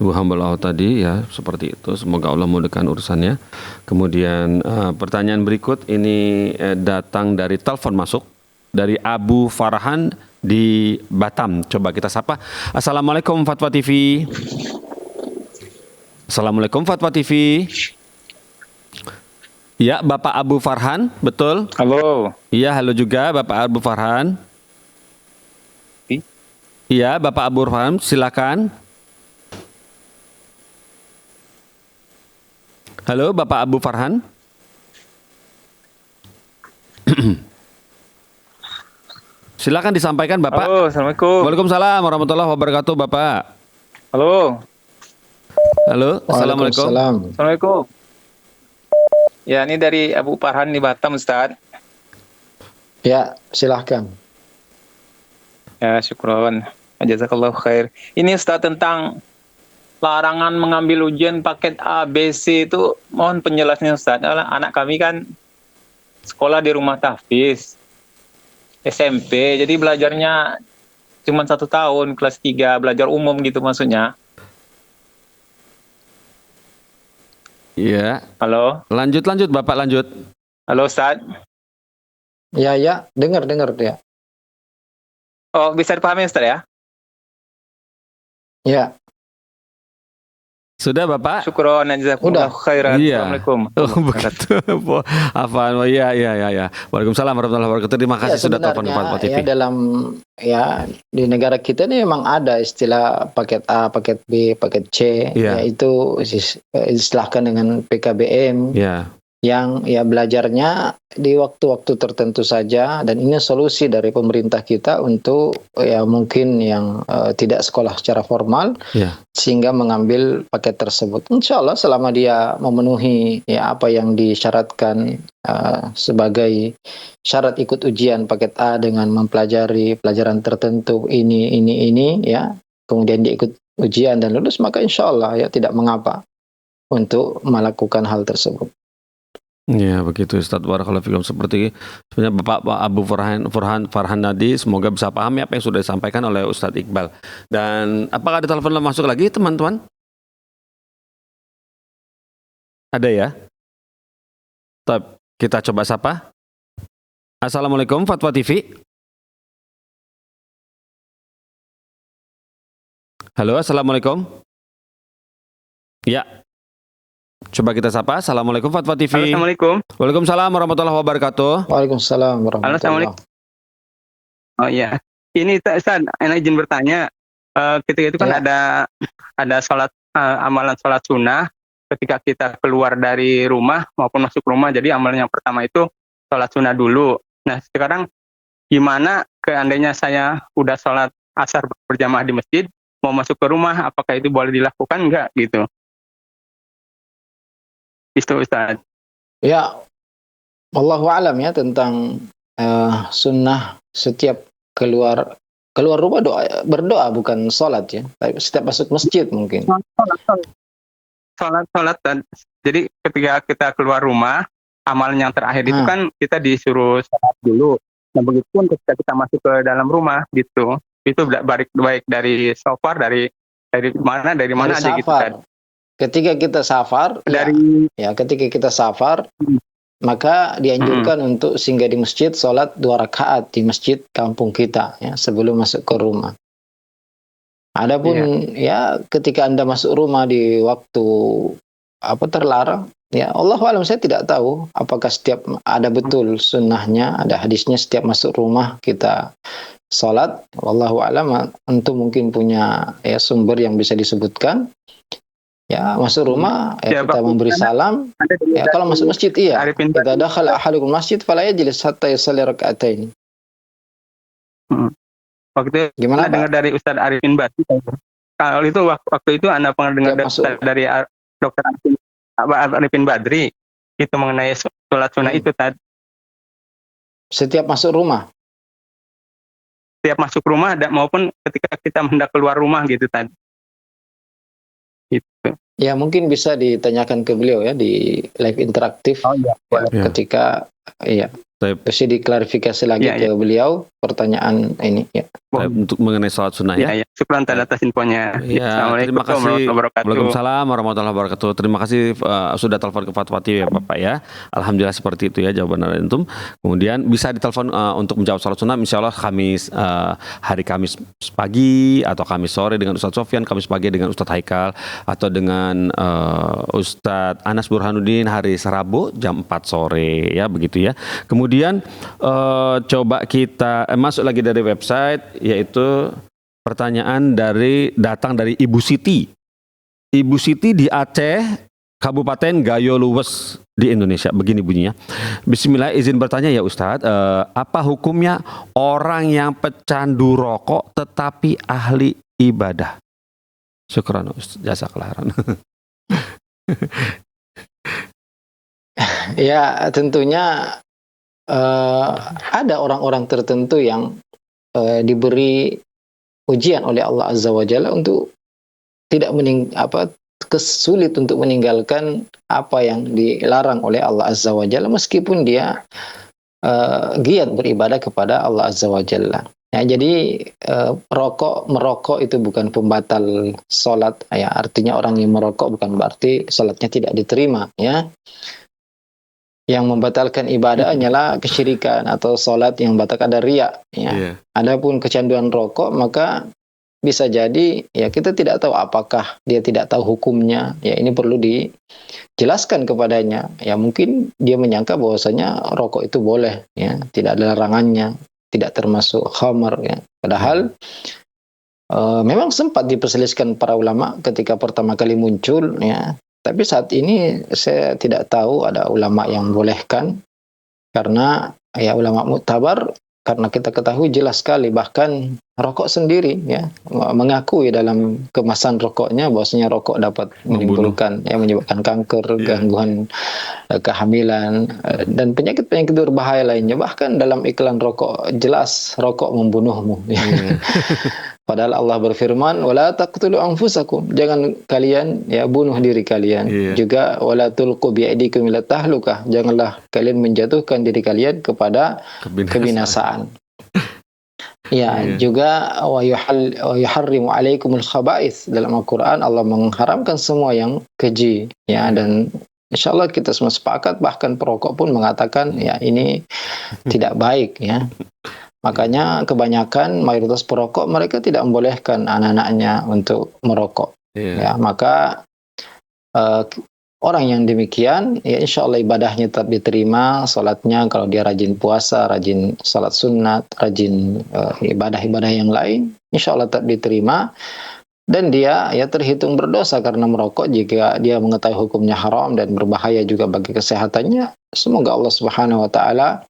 ibu hamba Allah tadi ya, seperti itu. Semoga Allah mudahkan urusannya. Kemudian pertanyaan berikut ini datang dari telepon masuk dari Abu Farhan di Batam. Coba kita sapa. Assalamualaikum Fatwa TV. Assalamualaikum Fatwa TV. Ya, Bapak Abu Farhan, betul? Halo. Iya, halo juga Bapak Abu Farhan. Iya, Bapak Abu Farhan, silakan. Halo, Bapak Abu Farhan. Silakan disampaikan Bapak. Halo, Assalamualaikum. Waalaikumsalam warahmatullahi wabarakatuh Bapak. Halo. Halo, Assalamualaikum. Assalamualaikum. Ya, ini dari Abu Farhan di Batam, Ustaz. Ya, silahkan. Ya, syukron. Jazakallahu khair. Ini Ustaz tentang larangan mengambil ujian paket A, B, C itu mohon penjelasannya Ustaz. Anak kami kan sekolah di rumah tahfiz SMP, jadi belajarnya cuma 1 tahun, kelas 3, belajar umum gitu maksudnya. Iya. Halo. Lanjut Bapak, lanjut. Halo Ustaz. Ya, dengar ya. Oh, bisa dipahami Ustaz ya? Ya, Sudah Bapak? Syukron, jazakumullah khairan. Iya. Assalamualaikum. Oh begitu. Afan. Oh iya. Waalaikumsalam warahmatullahi wabarakatuh. Terima kasih sudah telepon ke Fatwa TV. ya dalam di negara kita ini memang ada istilah paket A, paket B, paket C, Iya. yaitu istilahkan dengan PKBM. Ya. Yang belajarnya di waktu-waktu tertentu saja, dan ini solusi dari pemerintah kita untuk mungkin yang tidak sekolah secara formal, sehingga mengambil paket tersebut. Insya Allah selama dia memenuhi apa yang disyaratkan sebagai syarat ikut ujian paket A dengan mempelajari pelajaran tertentu ini ya, kemudian dia ikut ujian dan lulus, maka insya Allah tidak mengapa untuk melakukan hal tersebut. Ya begitu Ustadz, barakallahu fikum. Seperti sebenarnya Bapak Abu Farhan Nadi, semoga bisa pahami apa yang sudah disampaikan oleh Ustadz Iqbal. Dan apakah ada telepon masuk lagi teman-teman? Ada ya? Kita coba sapa. Assalamualaikum Fatwa TV. Halo, assalamualaikum. Ya. Coba kita sapa. Assalamualaikum Fatwa TV. Assalamualaikum. Waalaikumsalam warahmatullahi wabarakatuh. Waalaikumsalam warahmatullahi wabarakatuh. Oh iya. Ini Ustaz, enak izin bertanya. Ketika itu kan ada sholat, amalan sholat sunnah ketika kita keluar dari rumah maupun masuk rumah. Jadi amalan yang pertama itu sholat sunnah dulu. Nah sekarang gimana seandainya saya udah sholat asar berjamaah di masjid, mau masuk ke rumah, apakah itu boleh dilakukan enggak gitu? Itu Ustaz. Ya, wallahu alam ya tentang sunnah setiap keluar rumah berdoa bukan sholat ya. Tapi setiap masuk masjid mungkin. Sholat dan jadi ketika kita keluar rumah, amalan yang terakhir itu kan kita disuruh sholat dulu. Nah begitu pun ketika kita masuk ke dalam rumah gitu, itu baik dari safar dari mana aja gitu kan. Ketika kita safar, ketika kita safar, maka dianjurkan untuk singgah di masjid, sholat 2 rakaat di masjid kampung kita ya, sebelum masuk ke rumah. Adapun ketika Anda masuk rumah di waktu terlarang, ya Allah alam, saya tidak tahu apakah setiap ada betul sunnahnya, ada hadisnya setiap masuk rumah kita sholat. Wallahu alam, antum mungkin punya sumber yang bisa disebutkan. Ya, masuk rumah kita memberi salam. Ya, kalau masuk masjid kita dakhal ahadukum masjid fala yajlis hatta yusalli raka'atain. Waktu itu gimana dengar dari Ustaz Arifin Badri. Kalau itu waktu itu Anda pernah dengar dari Dr. Arifin Badri itu mengenai sholat sunnah itu tadi. Setiap masuk rumah. Setiap masuk rumah maupun ketika kita hendak keluar rumah gitu tadi. Gitu. Ya mungkin bisa ditanyakan ke beliau ya di live interaktif. Ketika terus diklarifikasi lagi ke beliau pertanyaan ini ya. Untuk mengenai sholat sunnah ya. Syukran atas infonya. Terima kasih. Waalaikumsalam warahmatullahi wabarakatuh. Terima kasih sudah telepon ke Fatwa TV ya Bapak ya. Alhamdulillah seperti itu ya jawaban dari antum. Kemudian bisa ditelepon untuk menjawab sholat sunnah insya Allah hari Kamis pagi atau Kamis sore dengan Ustadz Sofyan, Kamis pagi dengan Ustadz Haikal, atau dengan Ustadz Anas Burhanuddin hari Rabu jam 4 sore ya begitu ya. Kemudian coba kita masuk lagi dari website, yaitu pertanyaan datang dari Ibu Siti. Ibu Siti di Aceh, Kabupaten Gayo Luwes di Indonesia. Begini bunyinya. Bismillah, izin bertanya ya Ustadz, apa hukumnya orang yang pecandu rokok tetapi ahli ibadah? Syukran Ustadz, jazakallah khairan. Ya tentunya ada orang-orang tertentu yang diberi ujian oleh Allah Azza wa Jalla untuk tidak kesulit untuk meninggalkan apa yang dilarang oleh Allah Azza wa Jalla meskipun dia giat beribadah kepada Allah Azza wa Jalla. Ya, jadi merokok itu bukan pembatal sholat ya, artinya orang yang merokok bukan berarti sholatnya tidak diterima ya. Yang membatalkan ibadah hanyalah kesyirikan atau salat yang membatalkan ada riya, ya. Iya. Adapun kecanduan rokok, maka bisa jadi ya kita tidak tahu apakah dia tidak tahu hukumnya. Ya ini perlu dijelaskan kepadanya. Ya mungkin dia menyangka bahwasanya rokok itu boleh, ya, tidak ada larangannya, tidak termasuk khamar, ya. Padahal memang sempat diperselisihkan para ulama ketika pertama kali muncul, ya. Tapi saat ini saya tidak tahu ada ulama yang bolehkan, karena ya ulama muktabar, karena kita ketahui jelas sekali, bahkan rokok sendiri, ya, mengakui dalam kemasan rokoknya bahwasanya rokok dapat menimbulkan, ya, menyebabkan kanker, gangguan kehamilan, dan penyakit-penyakit berbahaya lainnya. Bahkan dalam iklan rokok jelas rokok membunuhmu. Padahal Allah berfirman, wala taqtulu anfusakum, jangan kalian ya bunuh diri kalian. Juga wala tulqu bi'aidikum ila tahlukah, janganlah kalian menjatuhkan diri kalian kepada kebinasaan. Juga wa yuharrimu alaikumul khaba'ith, dalam Al-Qur'an Allah mengharamkan semua yang keji, ya, dan insyaallah kita semua sepakat, bahkan perokok pun mengatakan ya ini tidak baik, ya. Makanya kebanyakan mayoritas perokok mereka tidak membolehkan anak-anaknya untuk merokok. Ya, maka orang yang demikian, ya insya Allah ibadahnya tetap diterima, salatnya kalau dia rajin puasa, rajin salat sunat, rajin ibadah-ibadah yang lain, insya Allah tetap diterima. Dan dia ya terhitung berdosa karena merokok jika dia mengetahui hukumnya haram dan berbahaya juga bagi kesehatannya. Semoga Allah Subhanahu wa taala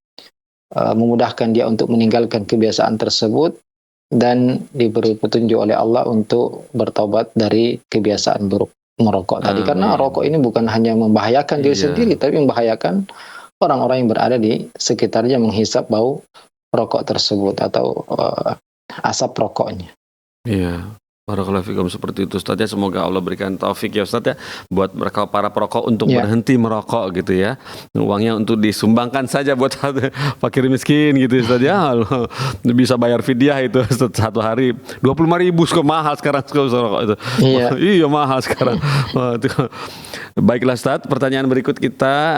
memudahkan dia untuk meninggalkan kebiasaan tersebut dan diberi petunjuk oleh Allah untuk bertobat dari kebiasaan buruk merokok tadi. Karena rokok ini bukan hanya membahayakan diri sendiri, tapi membahayakan orang-orang yang berada di sekitarnya, menghisap bau rokok tersebut atau asap rokoknya. Iya. Barakallahu fikum, seperti itu Ustaz ya. Semoga Allah berikan taufik ya Ustaz ya buat mereka para perokok untuk berhenti merokok gitu ya. Uangnya untuk disumbangkan saja buat fakir miskin gitu Ustaz ya. Bisa bayar fidyah itu satu hari 25.000, kok mahal sekarang rokok itu. Iya mahal sekarang. Baiklah Ustaz, pertanyaan berikut kita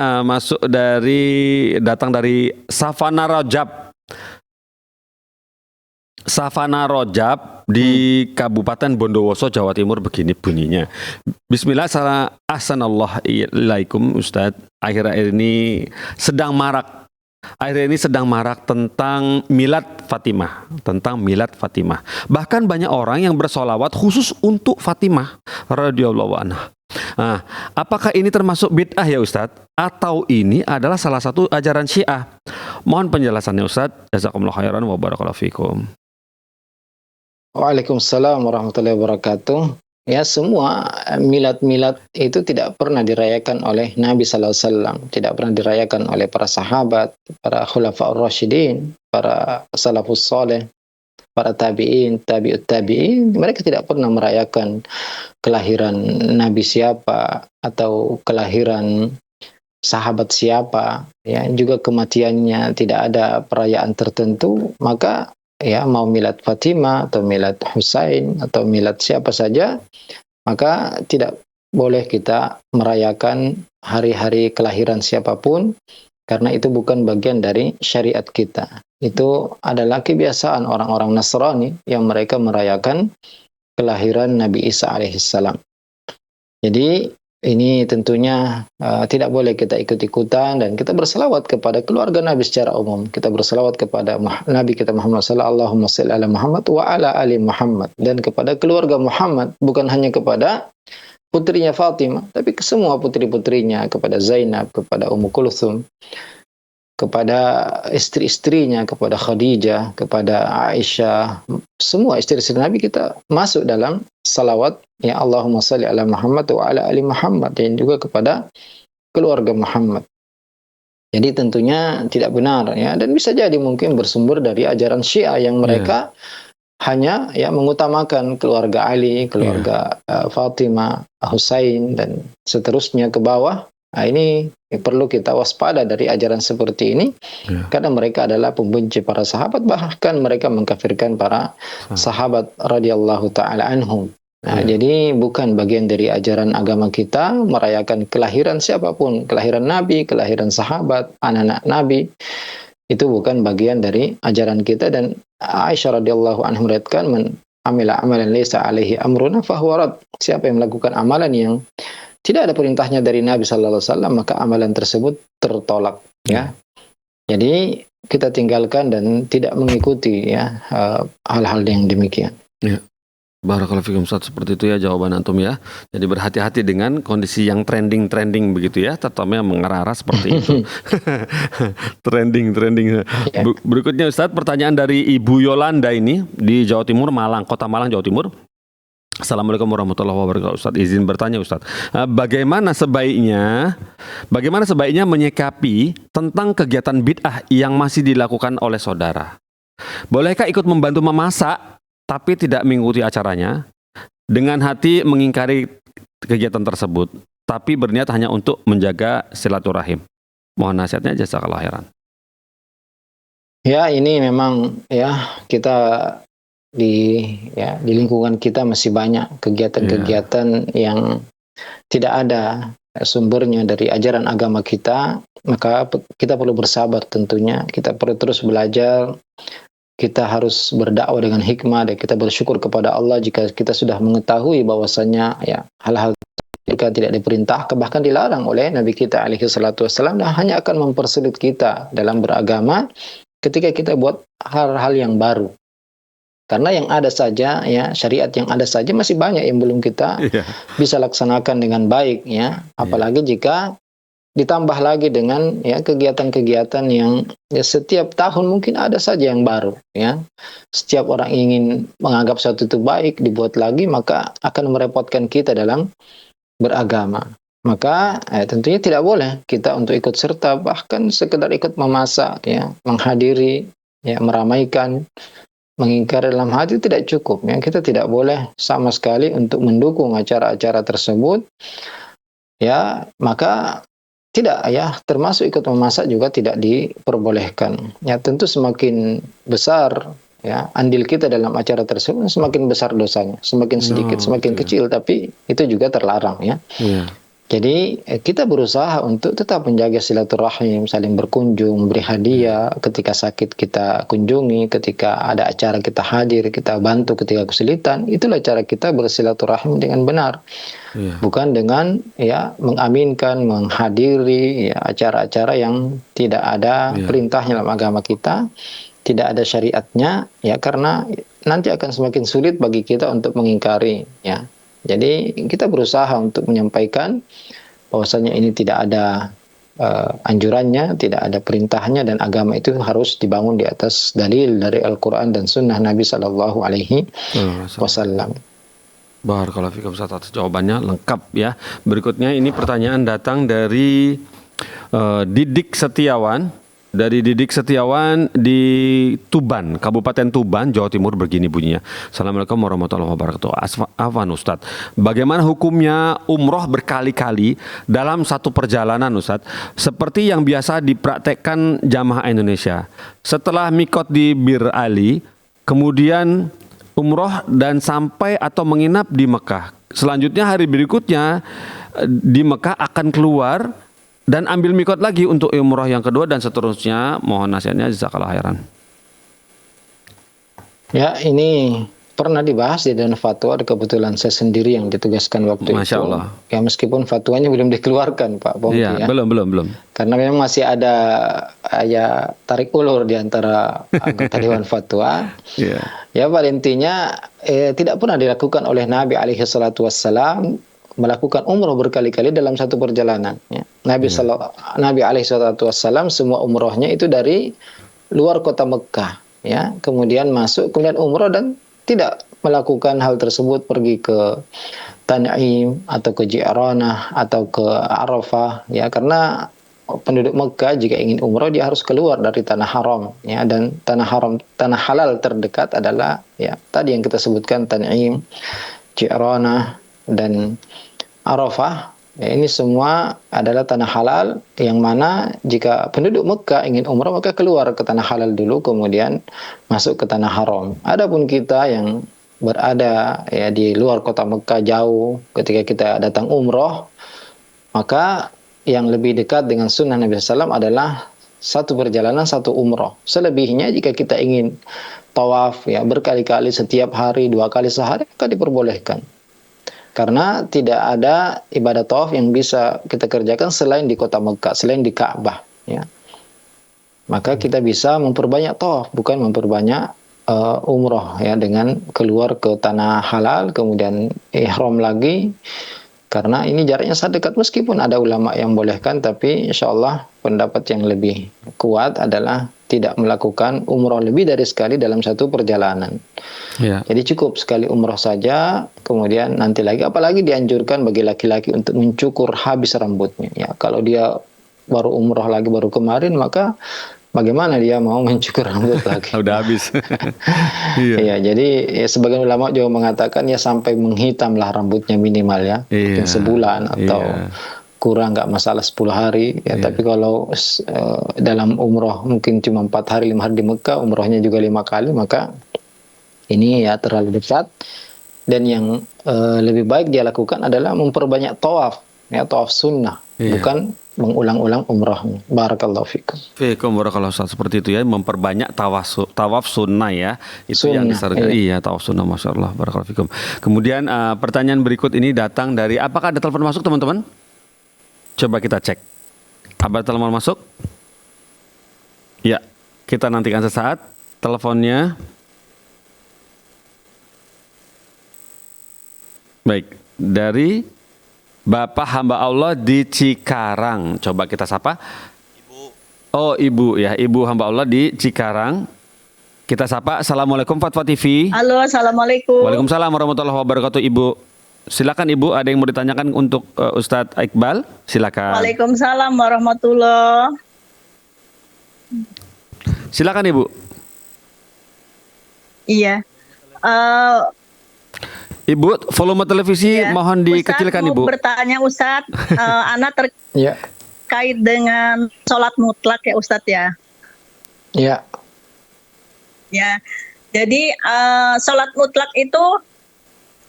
datang dari Safana Rojab di Kabupaten Bondowoso, Jawa Timur. Begini bunyinya. Bismillah, assalamualaikum Ustadz. Akhir-akhir ini sedang marak tentang milad Fatimah. Bahkan banyak orang yang bersolawat khusus untuk Fatimah radhiyallahu anha. Nah, apakah ini termasuk bid'ah ya Ustadz? Atau ini adalah salah satu ajaran Syiah? Mohon penjelasannya Ustadz. Jazakumullah khairan wa barakallahu fikum. Waalaikumsalam warahmatullahi wabarakatuh. Ya, semua milad-milad itu tidak pernah dirayakan oleh Nabi sallallahu alaihi wasallam, tidak pernah dirayakan oleh para sahabat, para khulafaur rasyidin, para salafus saleh, para tabi'in, tabi'ut tabi'in. Mereka tidak pernah merayakan kelahiran Nabi siapa atau kelahiran sahabat siapa, ya, juga kematiannya tidak ada perayaan tertentu. Maka ya mau milad Fatimah atau milad Husain atau milad siapa saja, maka tidak boleh kita merayakan hari-hari kelahiran siapapun, karena itu bukan bagian dari syariat kita. Itu adalah kebiasaan orang-orang Nasrani yang mereka merayakan kelahiran Nabi Isa alaihissalam. Jadi ini tentunya tidak boleh kita ikut-ikutan, dan kita berselawat kepada keluarga Nabi secara umum. Kita berselawat kepada Nabi kita Muhammad sallallahu alaihi Muhammad wa ala ali Muhammad, dan kepada keluarga Muhammad, bukan hanya kepada putrinya Fatimah, tapi ke semua putri-putrinya, kepada Zainab, kepada Ummu Kulthum, kepada istri-istrinya, kepada Khadijah, kepada Aisyah, semua istri-istri Nabi kita masuk dalam salawat ya Allahumma shalli ala Muhammad wa ala ali Muhammad, dan juga kepada keluarga Muhammad. Jadi tentunya tidak benar ya, dan bisa jadi mungkin bersumber dari ajaran Syiah yang mereka hanya ya mengutamakan keluarga Ali, keluarga Fatimah, Husain, dan seterusnya ke bawah. Nah, ini perlu kita waspada dari ajaran seperti ini, karena mereka adalah pembenci para sahabat, bahkan mereka mengkafirkan para sahabat radhiyallahu taala anhum. Nah, jadi bukan bagian dari ajaran agama kita merayakan kelahiran siapapun, kelahiran Nabi, kelahiran sahabat, anak-anak Nabi. Itu bukan bagian dari ajaran kita, dan Aisyah radhiyallahu anha meriwayatkan, "Man amila amalan laysa alaihi amruna fahuwa rad." Siapa yang melakukan amalan yang tidak ada perintahnya dari Nabi sallallahu alaihi wasallam, maka amalan tersebut tertolak, ya. Jadi kita tinggalkan dan tidak mengikuti, ya, hal-hal yang demikian. Ya. Barakallahu fikum Ustaz, seperti itu ya jawaban antum ya. Jadi berhati-hati dengan kondisi yang trending begitu ya, terutama yang mengarah-arah seperti itu. trending. Ya. Berikutnya Ustaz, pertanyaan dari Ibu Yolanda ini di Jawa Timur, Malang, Kota Malang, Jawa Timur. Assalamualaikum warahmatullahi wabarakatuh. Ustaz, izin bertanya Ustaz, bagaimana sebaiknya menyikapi tentang kegiatan bid'ah yang masih dilakukan oleh saudara? Bolehkah ikut membantu memasak tapi tidak mengikuti acaranya, dengan hati mengingkari kegiatan tersebut, tapi berniat hanya untuk menjaga silaturahim? Mohon nasihatnya, jazakallahu khairan. Ya, ini memang ya kita di lingkungan kita masih banyak kegiatan-kegiatan yang tidak ada sumbernya dari ajaran agama kita, maka kita perlu bersabar tentunya. Kita perlu terus belajar. Kita harus berdakwah dengan hikmah, dan kita bersyukur kepada Allah jika kita sudah mengetahui bahwasanya ya hal-hal jika tidak diperintahkan bahkan dilarang oleh Nabi kita alaihi salatu wassalam, dan hanya akan mempersulit kita dalam beragama ketika kita buat hal-hal yang baru. Karena yang ada saja, ya, syariat yang ada saja masih banyak yang belum kita bisa laksanakan dengan baik, ya. Apalagi jika ditambah lagi dengan ya kegiatan-kegiatan yang ya setiap tahun mungkin ada saja yang baru, ya. Setiap orang ingin menganggap sesuatu itu baik, dibuat lagi, maka akan merepotkan kita dalam beragama. Maka tentunya tidak boleh kita untuk ikut serta, bahkan sekedar ikut memasak, ya, menghadiri, ya, meramaikan, mengingkari dalam hati tidak cukup, ya. Kita tidak boleh sama sekali untuk mendukung acara-acara tersebut, ya. Maka tidak, ya, termasuk ikut memasak juga tidak diperbolehkan. Ya, tentu semakin besar, ya, andil kita dalam acara tersebut, semakin besar dosanya. Semakin sedikit, semakin kecil, tapi itu juga terlarang, ya. Jadi kita berusaha untuk tetap menjaga silaturahim, saling berkunjung, beri hadiah, ketika sakit kita kunjungi, ketika ada acara kita hadir, kita bantu ketika kesulitan. Itulah cara kita bersilaturahim dengan benar. Bukan dengan ya mengaminkan, menghadiri ya acara-acara yang tidak ada perintahnya dalam agama kita, tidak ada syariatnya, ya, karena nanti akan semakin sulit bagi kita untuk mengingkari, ya. Jadi kita berusaha untuk menyampaikan bahwasanya ini tidak ada anjurannya, tidak ada perintahnya, dan agama itu harus dibangun di atas dalil dari Al-Quran dan Sunnah Nabi Sallallahu Alaihi Wasallam. Barakallahu fikum Ustaz, atas jawabannya lengkap ya. Berikutnya ini pertanyaan datang dari Didik Setiawan. Dari Didik Setiawan di Tuban, Kabupaten Tuban, Jawa Timur, begini bunyinya. Assalamualaikum warahmatullahi wabarakatuh. Afwan Ustaz, bagaimana hukumnya umroh berkali-kali dalam satu perjalanan Ustaz, seperti yang biasa dipraktekkan jamaah Indonesia? Setelah mikot di Bir Ali, kemudian umroh dan sampai atau menginap di Mekah. Selanjutnya hari berikutnya di Mekah akan keluar dan ambil mikot lagi untuk umrah yang kedua dan seterusnya. Mohon nasihatnya, jazakallahu khairan. Ya, ini pernah dibahas di dalam fatwa. Kebetulan saya sendiri yang ditugaskan waktu Masya itu. Allah. Ya, meskipun fatwanya belum dikeluarkan, Pak Bongki, Iya, ya. belum. Karena memang masih ada ya tarik ulur di antara anggota Dewan Fatwa. Ya, pada intinya tidak pernah dilakukan oleh Nabi alaihi salatu wassalam melakukan umroh berkali-kali dalam satu perjalanan, ya. Nabi alaihi salatu wassalam semua umrohnya itu dari luar kota Mekah, ya. Kemudian masuk, kemudian umroh, dan tidak melakukan hal tersebut pergi ke Tan'im atau ke Ji'ranah atau ke Arafah, ya, karena penduduk Mekah jika ingin umroh dia harus keluar dari tanah haram, ya, dan tanah halal terdekat adalah ya tadi yang kita sebutkan Tan'im, Ji'ranah dan Arafah. Ya, ini semua adalah tanah halal yang mana jika penduduk Mekah ingin umrah maka keluar ke tanah halal dulu kemudian masuk ke tanah haram. Adapun kita yang berada ya di luar kota Mekah jauh, ketika kita datang umroh, maka yang lebih dekat dengan sunnah Nabi SAW adalah satu perjalanan, satu umroh. Selebihnya jika kita ingin tawaf ya berkali-kali setiap hari, 2 kali sehari, maka diperbolehkan. Karena tidak ada ibadah tawaf yang bisa kita kerjakan selain di kota Mekah, selain di Ka'bah ya. Maka kita bisa memperbanyak tawaf, bukan memperbanyak umroh ya, dengan keluar ke tanah halal kemudian ihram lagi, karena ini jaraknya sangat dekat. Meskipun ada ulama yang bolehkan, tapi insya Allah pendapat yang lebih kuat adalah tidak melakukan umroh lebih dari sekali dalam satu perjalanan. Ya. Jadi cukup sekali umroh saja, kemudian nanti lagi, apalagi dianjurkan bagi laki-laki untuk mencukur habis rambutnya ya. Kalau dia baru umroh lagi baru kemarin, maka bagaimana dia mau mencukur rambut lagi? Udah habis. Iya. Iya, jadi ya, sebagian ulama juga mengatakan ya sampai menghitamlah rambutnya minimal ya, Iya. mungkin sebulan atau Iya. kurang, nggak masalah 10 hari ya. Iya. Tapi kalau dalam umroh mungkin cuma 4 hari 5 hari di Mekah, umrohnya juga 5 kali, maka ini ya terlalu dekat. Dan yang lebih baik dia lakukan adalah memperbanyak tawaf ya, tawaf sunnah, Iya. bukan mengulang-ulang umrohnya. Barakallahu fikum. Fiikum barakallahu Ustaz, seperti itu ya, memperbanyak tawaf sunnah ya. Itu yang Sunnah, disarankan. iya. Iya, tawaf sunnah, Masya Allah, barakallahu fikum. Kemudian pertanyaan berikut ini datang dari, apakah ada telepon masuk teman-teman? Coba kita cek. Apa telepon masuk? Ya, kita nantikan sesaat teleponnya. Baik, dari Bapak hamba Allah di Cikarang. Coba kita sapa. Oh, Ibu ya, Ibu hamba Allah di Cikarang. Kita sapa. Assalamualaikum Fatwa TV. Halo, assalamualaikum. Waalaikumsalam warahmatullahi wabarakatuh, Ibu. Silakan Ibu, ada yang mau ditanyakan untuk Ustadz Iqbal? Silakan. Waalaikumsalam warahmatullahi. Silakan Ibu. Iya. Ibu, volume televisi Iya. mohon dikecilkan Ustadz, Ibu. mau bertanya Ustadz, anak Ya, terkait dengan sholat mutlak ya Ustadz ya. ya. Ya. Jadi sholat mutlak itu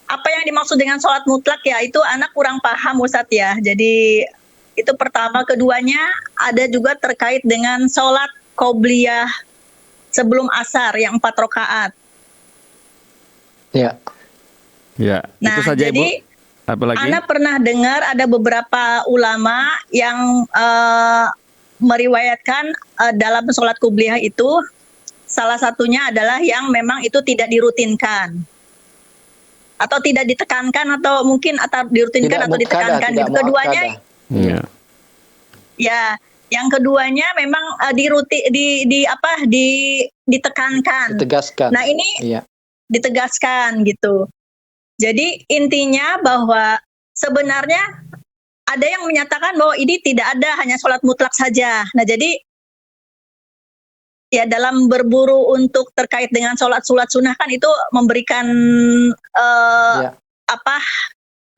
apa yang dimaksud dengan sholat mutlak ya? Itu anak kurang paham Ustadz ya. Jadi itu pertama, keduanya ada juga terkait dengan sholat qobliyah sebelum asar yang 4 rakaat. Ya. Ya, Nah, itu saja jadi Ibu. Apalagi? Ana pernah dengar ada beberapa ulama yang meriwayatkan dalam sholat qobliyah itu salah satunya adalah yang memang itu tidak dirutinkan atau tidak ditekankan, atau mungkin atau dirutinkan atau ditekankan gitu. Keduanya Ya. ya, yang keduanya memang ditekankan. Ditegaskan. Nah, ini Iya. ditegaskan gitu. Jadi intinya bahwa sebenarnya ada yang menyatakan bahwa ini tidak ada, hanya sholat mutlak saja. Nah, jadi ya dalam berburu untuk terkait dengan sholat sunnah kan itu memberikan Ya.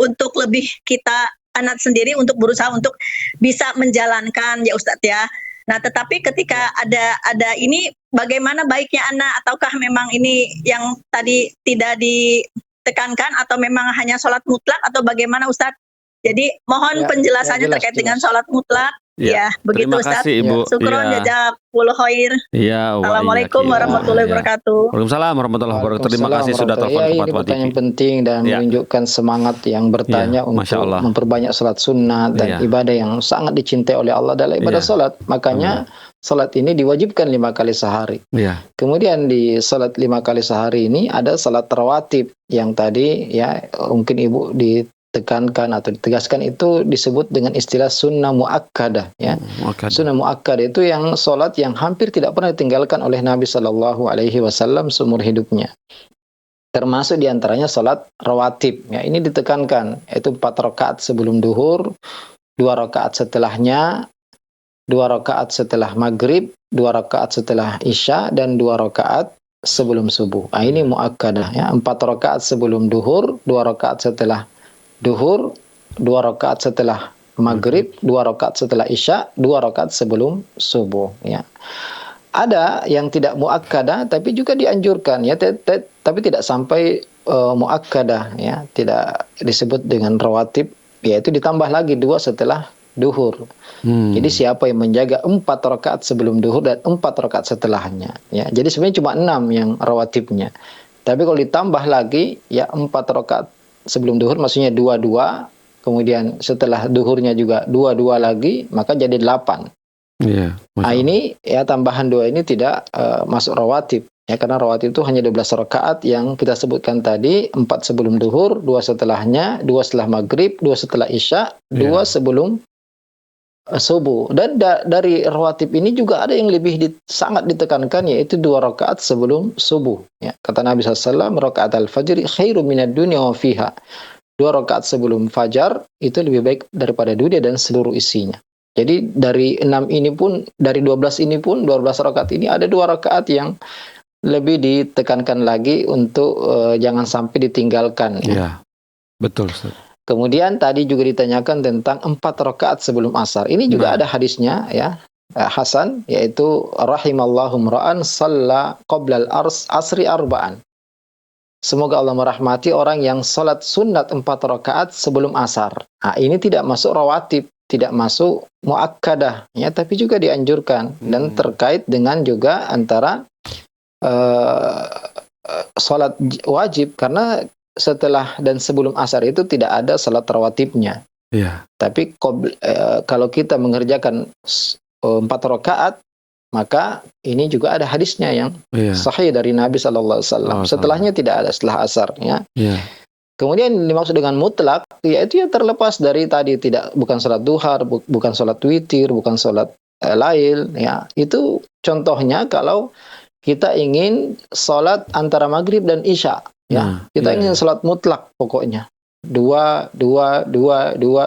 untuk lebih kita anak sendiri untuk berusaha untuk bisa menjalankan ya Ustadz ya. Nah, tetapi ketika ada ini, bagaimana baiknya anak, ataukah memang ini yang tadi tidak ditekankan atau memang hanya sholat mutlak atau bagaimana Ustadz? Jadi mohon Ya, penjelasannya ya, jelas, terkait jelas. dengan sholat mutlak. Ya, Ya, begitu terima Ustadz. kasih Ibu. Syukron, Ya. jazakumullah khair. Iya, wa Assalamualaikum iyaki. warahmatullahi Ya. wabarakatuh. Waalaikumsalam warahmatullahi wabarakatuh. Terima kasih sudah telepon Ya, ke ini Fatwa TV. pertanyaan penting dan Ya. menunjukkan semangat yang bertanya Ya, Masya untuk Allah. memperbanyak salat sunnah dan Ya. ibadah yang sangat dicintai oleh Allah adalah ibadah Ya. salat. Makanya salat ini diwajibkan 5 kali sehari. Iya. Kemudian di salat 5 kali sehari ini ada salat rawatib yang tadi ya mungkin Ibu ditekankan atau ditegaskan, itu disebut dengan istilah sunnah muakkadah ya. Oke. Sunnah muakkad itu yang salat yang hampir tidak pernah ditinggalkan oleh Nabi Shallallahu Alaihi Wasallam seumur hidupnya. Termasuk diantaranya salat rawatib. Ya, ini ditekankan, yaitu 4 rakaat sebelum duhur, 2 rakaat setelahnya, 2 rakaat setelah maghrib, 2 rakaat setelah isya, dan 2 rakaat sebelum subuh. Nah, ini muakkadah ya. 4 rakaat sebelum duhur, 2 rakaat setelah duhur, 2 rakaat setelah maghrib, 2 rakaat setelah isya, 2 rakaat sebelum subuh ya. ada yang tidak muakkadah tapi juga dianjurkan ya, tapi tidak sampai muakkadah ya, tidak disebut dengan rawatib, yaitu ditambah lagi 2 setelah duhur. Jadi siapa yang menjaga 4 rakaat sebelum duhur dan 4 rakaat setelahnya ya. Jadi sebenarnya cuma 6 yang rawatibnya. Tapi kalau ditambah lagi ya 4 rakaat sebelum duhur, maksudnya 2-2, kemudian setelah duhurnya juga 2-2 lagi, maka jadi 8. Iya. Nah ini ya, tambahan 2 ini tidak masuk rawatib ya, karena rawatib itu hanya 12 rakaat yang kita sebutkan tadi, 4 sebelum duhur, 2 setelahnya, 2 setelah maghrib, 2 setelah isya, 2 sebelum subuh. Dan dari rawatib ini juga ada yang lebih sangat ditekankan, yaitu 2 rakaat sebelum subuh ya. Kata Nabi SAW, rakaat al-fajri khairu minad dunya wa fiha. 2 rakaat sebelum fajar itu lebih baik daripada dunia dan seluruh isinya. Jadi dari 6 ini pun, dari 12 ini pun, 12 rakaat ini ada 2 rakaat yang lebih ditekankan lagi untuk jangan sampai ditinggalkan. Iya, betul Ustaz. Kemudian tadi juga ditanyakan tentang 4 rakaat sebelum asar. Ini juga ada hadisnya ya, Hasan, yaitu rahimallahu mra'an shalla qabla al-asri arba'an. Semoga Allah merahmati orang yang salat sunat 4 rakaat sebelum asar. Nah, ini tidak masuk rawatib, tidak masuk muakkadah ya, tapi juga dianjurkan dan terkait dengan juga antara salat wajib, karena setelah dan sebelum asar itu tidak ada salat rawatibnya. Iya. Tapi kalau kita mengerjakan 4 rakaat, maka ini juga ada hadisnya yang sahih dari Nabi SAW. Setelahnya tidak ada, setelah asar ya. Iya. Kemudian dimaksud dengan mutlak, yaitu ya terlepas dari tadi, bukan sholat duha, bukan sholat witir, bukan sholat lail, ya. Itu contohnya kalau kita ingin sholat antara maghrib dan isya, ya. Kita ingin sholat mutlak pokoknya. 2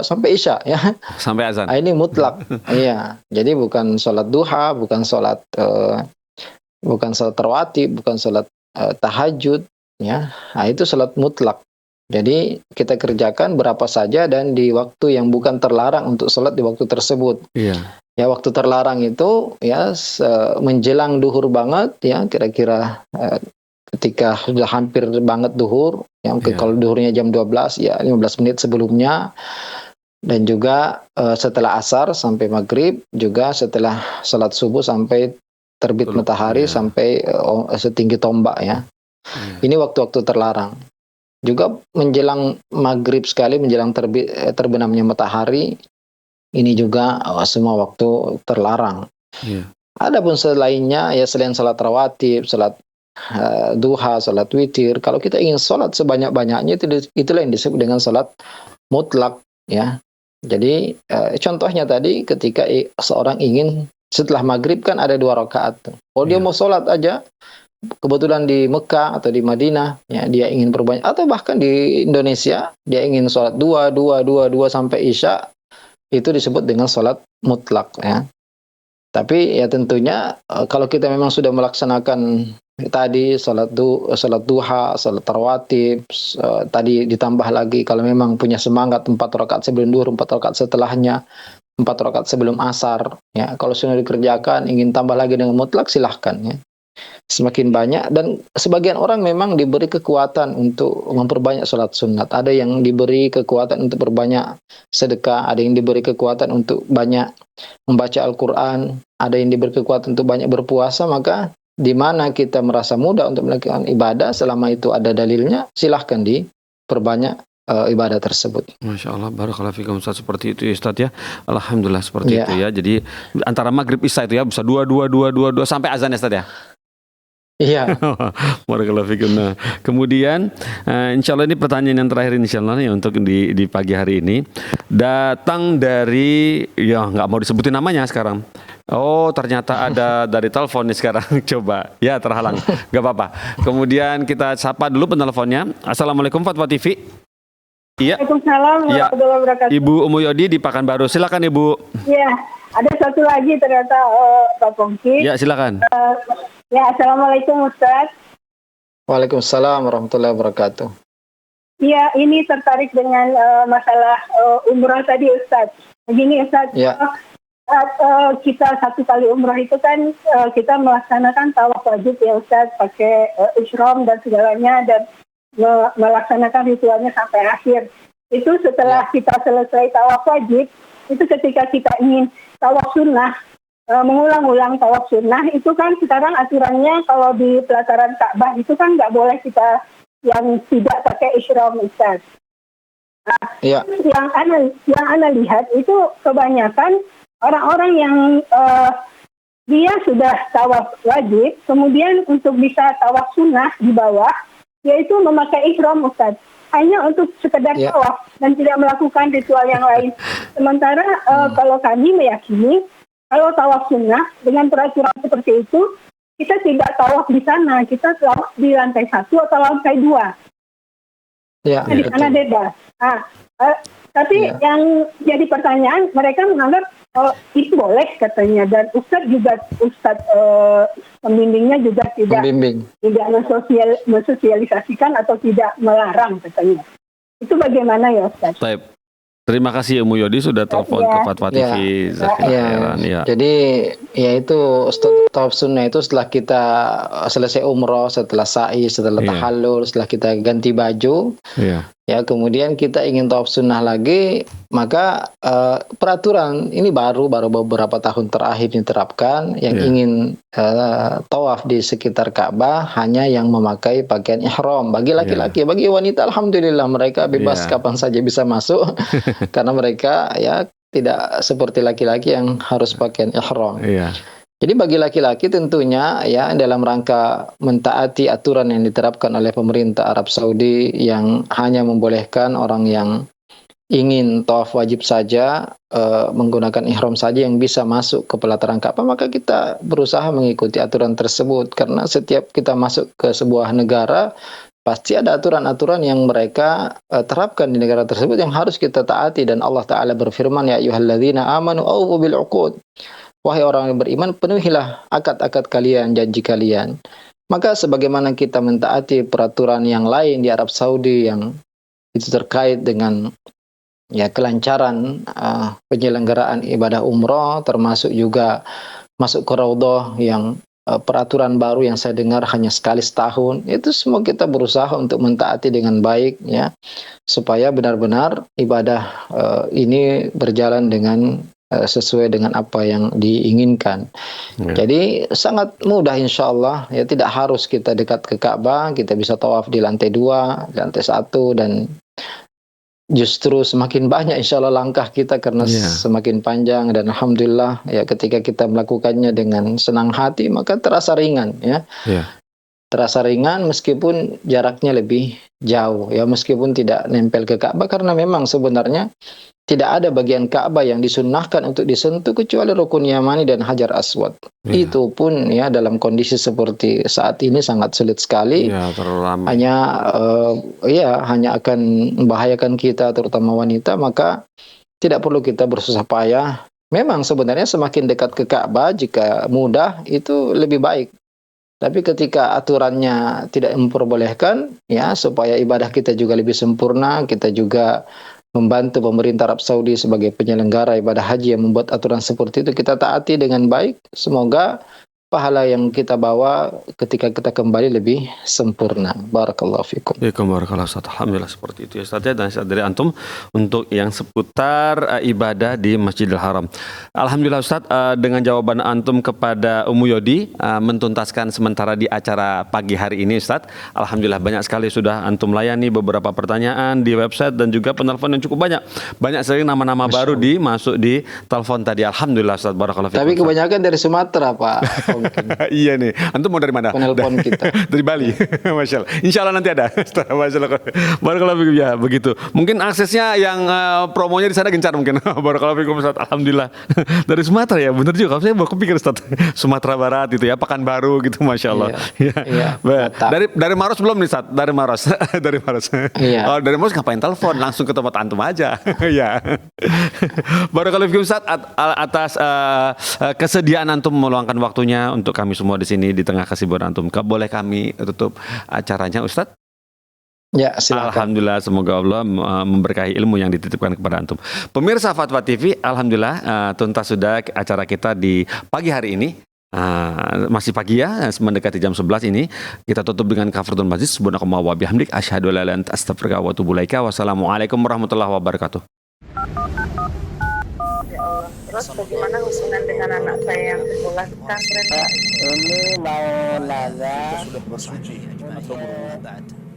sampai isya, ya. Sampai azan. Nah, ini mutlak. Iya. Jadi bukan sholat duha, bukan sholat rawatib, bukan sholat tahajud, ya. Nah, itu sholat mutlak. Jadi kita kerjakan berapa saja dan di waktu yang bukan terlarang untuk sholat di waktu tersebut. Iya. Ya, waktu terlarang itu ya menjelang duhur banget ya, kira-kira ketika sudah hampir banget duhur, ya mungkin kalau duhurnya jam 12 ya 15 menit sebelumnya, dan juga setelah asar sampai maghrib, juga setelah sholat subuh sampai terbit matahari sampai setinggi tombak ya. Ini waktu-waktu terlarang. Juga menjelang maghrib sekali, menjelang terbenamnya matahari, ini juga semua waktu terlarang. Adapun selainnya ya, selain salat rawatib, salat duha, salat witir, kalau kita ingin salat sebanyak-banyaknya, itulah yang disebut dengan salat mutlak ya. Jadi contohnya tadi ketika seorang ingin setelah maghrib kan ada 2 rakaat. Kalau dia mau salat aja, kebetulan di Mekah atau di Madinah, ya, dia ingin perbanyak, atau bahkan di Indonesia dia ingin sholat 2 sampai isya, itu disebut dengan sholat mutlak ya. Tapi ya tentunya kalau kita memang sudah melaksanakan tadi sholat duha, sholat rawatib, tadi ditambah lagi kalau memang punya semangat 4 rakaat sebelum duhur, 4 rakaat setelahnya, 4 rakaat sebelum asar ya. Kalau sudah dikerjakan ingin tambah lagi dengan mutlak, silahkan ya. Semakin banyak, dan sebagian orang memang diberi kekuatan untuk memperbanyak sholat sunat. Ada yang diberi kekuatan untuk berbanyak sedekah, ada yang diberi kekuatan untuk banyak membaca Al-Quran, ada yang diberi kekuatan untuk banyak berpuasa. Maka di mana kita merasa mudah untuk melakukan ibadah, selama itu ada dalilnya, silahkan diperbanyak ibadah tersebut. Masya Allah, barakallahu fikum Ustaz, seperti itu ya Ustaz ya. Alhamdulillah seperti itu ya. Jadi antara maghrib isya itu ya bisa 2 sampai azan ya Ustaz ya. Iya. Barakallahu fikum. Nah, kemudian insya Allah ini pertanyaan yang terakhir insya Allah ya untuk di pagi hari ini, datang dari, ya nggak mau disebutin namanya sekarang. Oh, ternyata ada dari telepon nih sekarang. Coba ya, terhalang, nggak apa-apa. Kemudian kita sapa dulu penelponnya. Assalamualaikum Fatwa TV. Iya. Waalaikumsalam warahmatullahi wabarakatuh. Ibu Umu Yodi di Pekanbaru. Silakan Ibu. Iya, ada satu lagi ternyata Pak Pongki. Ya, silakan. Ya, assalamualaikum Ustaz. Waalaikumsalam warahmatullahi wabarakatuh. Iya, ini tertarik dengan masalah umrah tadi Ustaz. Begini Ustaz, saat kita satu kali umroh itu kan kita melaksanakan tawaf wajib ya Ustaz, pakai ihram dan segalanya, dan melaksanakan ritualnya sampai akhir. Itu setelah kita selesai tawaf wajib, itu ketika kita ingin tawaf sunnah, mengulang-ulang tawaf sunnah, itu kan sekarang aturannya kalau di pelataran Ka'bah itu kan nggak boleh kita yang tidak pakai ihram Ustaz. Nah, yang ana lihat itu kebanyakan orang-orang yang dia sudah tawaf wajib, kemudian untuk bisa tawaf sunnah di bawah, yaitu memakai ihram Ustaz, hanya untuk sekedar tawaf dan tidak melakukan ritual yang lain. Sementara kalau kami meyakini kalau tawaf sunnah dengan peraturan seperti itu, kita tidak tawaf di sana, kita tawaf di lantai 1 atau lantai 2. Ya, di sana bebas. Tapi yang jadi pertanyaan, mereka menganggap itu boleh katanya, dan Ustadz pembimbingnya juga tidak mensosialisasikan atau tidak melarang katanya. Itu bagaimana ya Ustadz? Baik. Terima kasih Umu Yodi sudah telepon ke Fatwa TV. Jadi ya itu tawaf sunnah itu setelah kita selesai umroh, setelah sa'i, setelah tahallul, setelah kita ganti baju, ya kemudian kita ingin tawaf sunnah lagi, maka peraturan ini baru beberapa tahun terakhir diterapkan, yang ingin tawaf di sekitar Ka'bah hanya yang memakai pakaian ihram. Bagi laki-laki, bagi wanita alhamdulillah mereka bebas kapan saja bisa masuk karena mereka ya tidak seperti laki-laki yang harus pakaian ihram. Jadi bagi laki-laki tentunya ya dalam rangka mentaati aturan yang diterapkan oleh pemerintah Arab Saudi yang hanya membolehkan orang yang ingin tawaf wajib saja, menggunakan ihram saja yang bisa masuk ke pelataran Ka'bah, maka kita berusaha mengikuti aturan tersebut, karena setiap kita masuk ke sebuah negara pasti ada aturan-aturan yang mereka terapkan di negara tersebut yang harus kita taati. Dan Allah Ta'ala berfirman, ya ayyuhalladzina amanu awfu bil uqud, wahai orang yang beriman, penuhilah akad-akad kalian, janji kalian. Maka sebagaimana kita mentaati peraturan yang lain di Arab Saudi yang itu terkait dengan kelancaran penyelenggaraan ibadah umroh, termasuk juga masuk ke Raudhah yang peraturan baru yang saya dengar hanya sekali setahun, itu semua kita berusaha untuk mentaati dengan baik ya, supaya benar-benar ibadah ini berjalan dengan sesuai dengan apa yang diinginkan. Jadi sangat mudah insya Allah ya, tidak harus kita dekat ke Ka'bah, kita bisa tawaf di lantai 2, lantai 1, dan justru semakin banyak insya Allah langkah kita karena semakin panjang, dan alhamdulillah ya ketika kita melakukannya dengan senang hati maka terasa ringan ya. Terasa ringan meskipun jaraknya lebih jauh ya, meskipun tidak nempel ke Ka'bah, karena memang sebenarnya tidak ada bagian Ka'bah yang disunnahkan untuk disentuh kecuali Rukun Yamani dan Hajar Aswad. Itu pun ya dalam kondisi seperti saat ini sangat sulit sekali. Hanya akan membahayakan kita, terutama wanita, maka tidak perlu kita bersusah payah. Memang sebenarnya semakin dekat ke Ka'bah jika mudah itu lebih baik. Tapi ketika aturannya tidak memperbolehkan ya, supaya ibadah kita juga lebih sempurna, kita juga membantu pemerintah Arab Saudi sebagai penyelenggara ibadah haji yang membuat aturan seperti itu, kita taati dengan baik. Semoga pahala yang kita bawa ketika kita kembali lebih sempurna. Barakallahu fikum. Barakallahu Ustaz. Alhamdulillah seperti itu ya Ustaz, dan dari antum untuk yang seputar ibadah di Masjidil Haram. Alhamdulillah Ustaz, dengan jawaban antum kepada Umu Yodi mentuntaskan sementara di acara pagi hari ini Ustaz. Alhamdulillah banyak sekali sudah antum layani beberapa pertanyaan di website dan juga penelpon yang cukup banyak. Banyak sekali nama-nama baru masuk di telepon tadi. Alhamdulillah Ustaz. Barakallahu fikum. Tapi kebanyakan dari Sumatera Pak. Iya nih, antum mau dari mana? Penelpon kita dari Bali. Masya Allah. Insya Allah nanti ada. Masya Allah. Barakallahu fikum ya, begitu. Mungkin aksesnya yang promonya di sana gencar mungkin. Barakallahu fikum Ustaz. Alhamdulillah. Dari Sumatera ya, benar juga. Saya baru kepikir Ustaz. Sumatera Barat itu ya, Pekanbaru gitu, Masya Allah. Iya. Dari Maros belum nih Ustaz? Dari Maros. Dari Maros. Iya. Oh, dari Maros ngapain telepon? Langsung ke tempat antum aja. Ya. Barakallahu fikum Ustaz atas kesediaan antum meluangkan waktunya untuk kami semua di sini di tengah kesibukan antum. Boleh kami tutup acaranya Ustadz? Ya, silakan. Alhamdulillah, semoga Allah memberkahi ilmu yang dititipkan kepada antum. Pemirsa Fatwa TV, alhamdulillah tuntas sudah acara kita di pagi hari ini. Masih pagi ya, mendekati jam 11 ini. Kita tutup dengan kafaratul majlis. Subhanakallahumma wa bihamdik asyhadu an la ilaha illa anta astaghfiruka wa atubu ilaika. Wassalamualaikum warahmatullahi wabarakatuh. Terus bagaimana hubungan dengan anak saya yang sekolah pesantren? Ini mau nanya Sudah bersuci atau berwudu?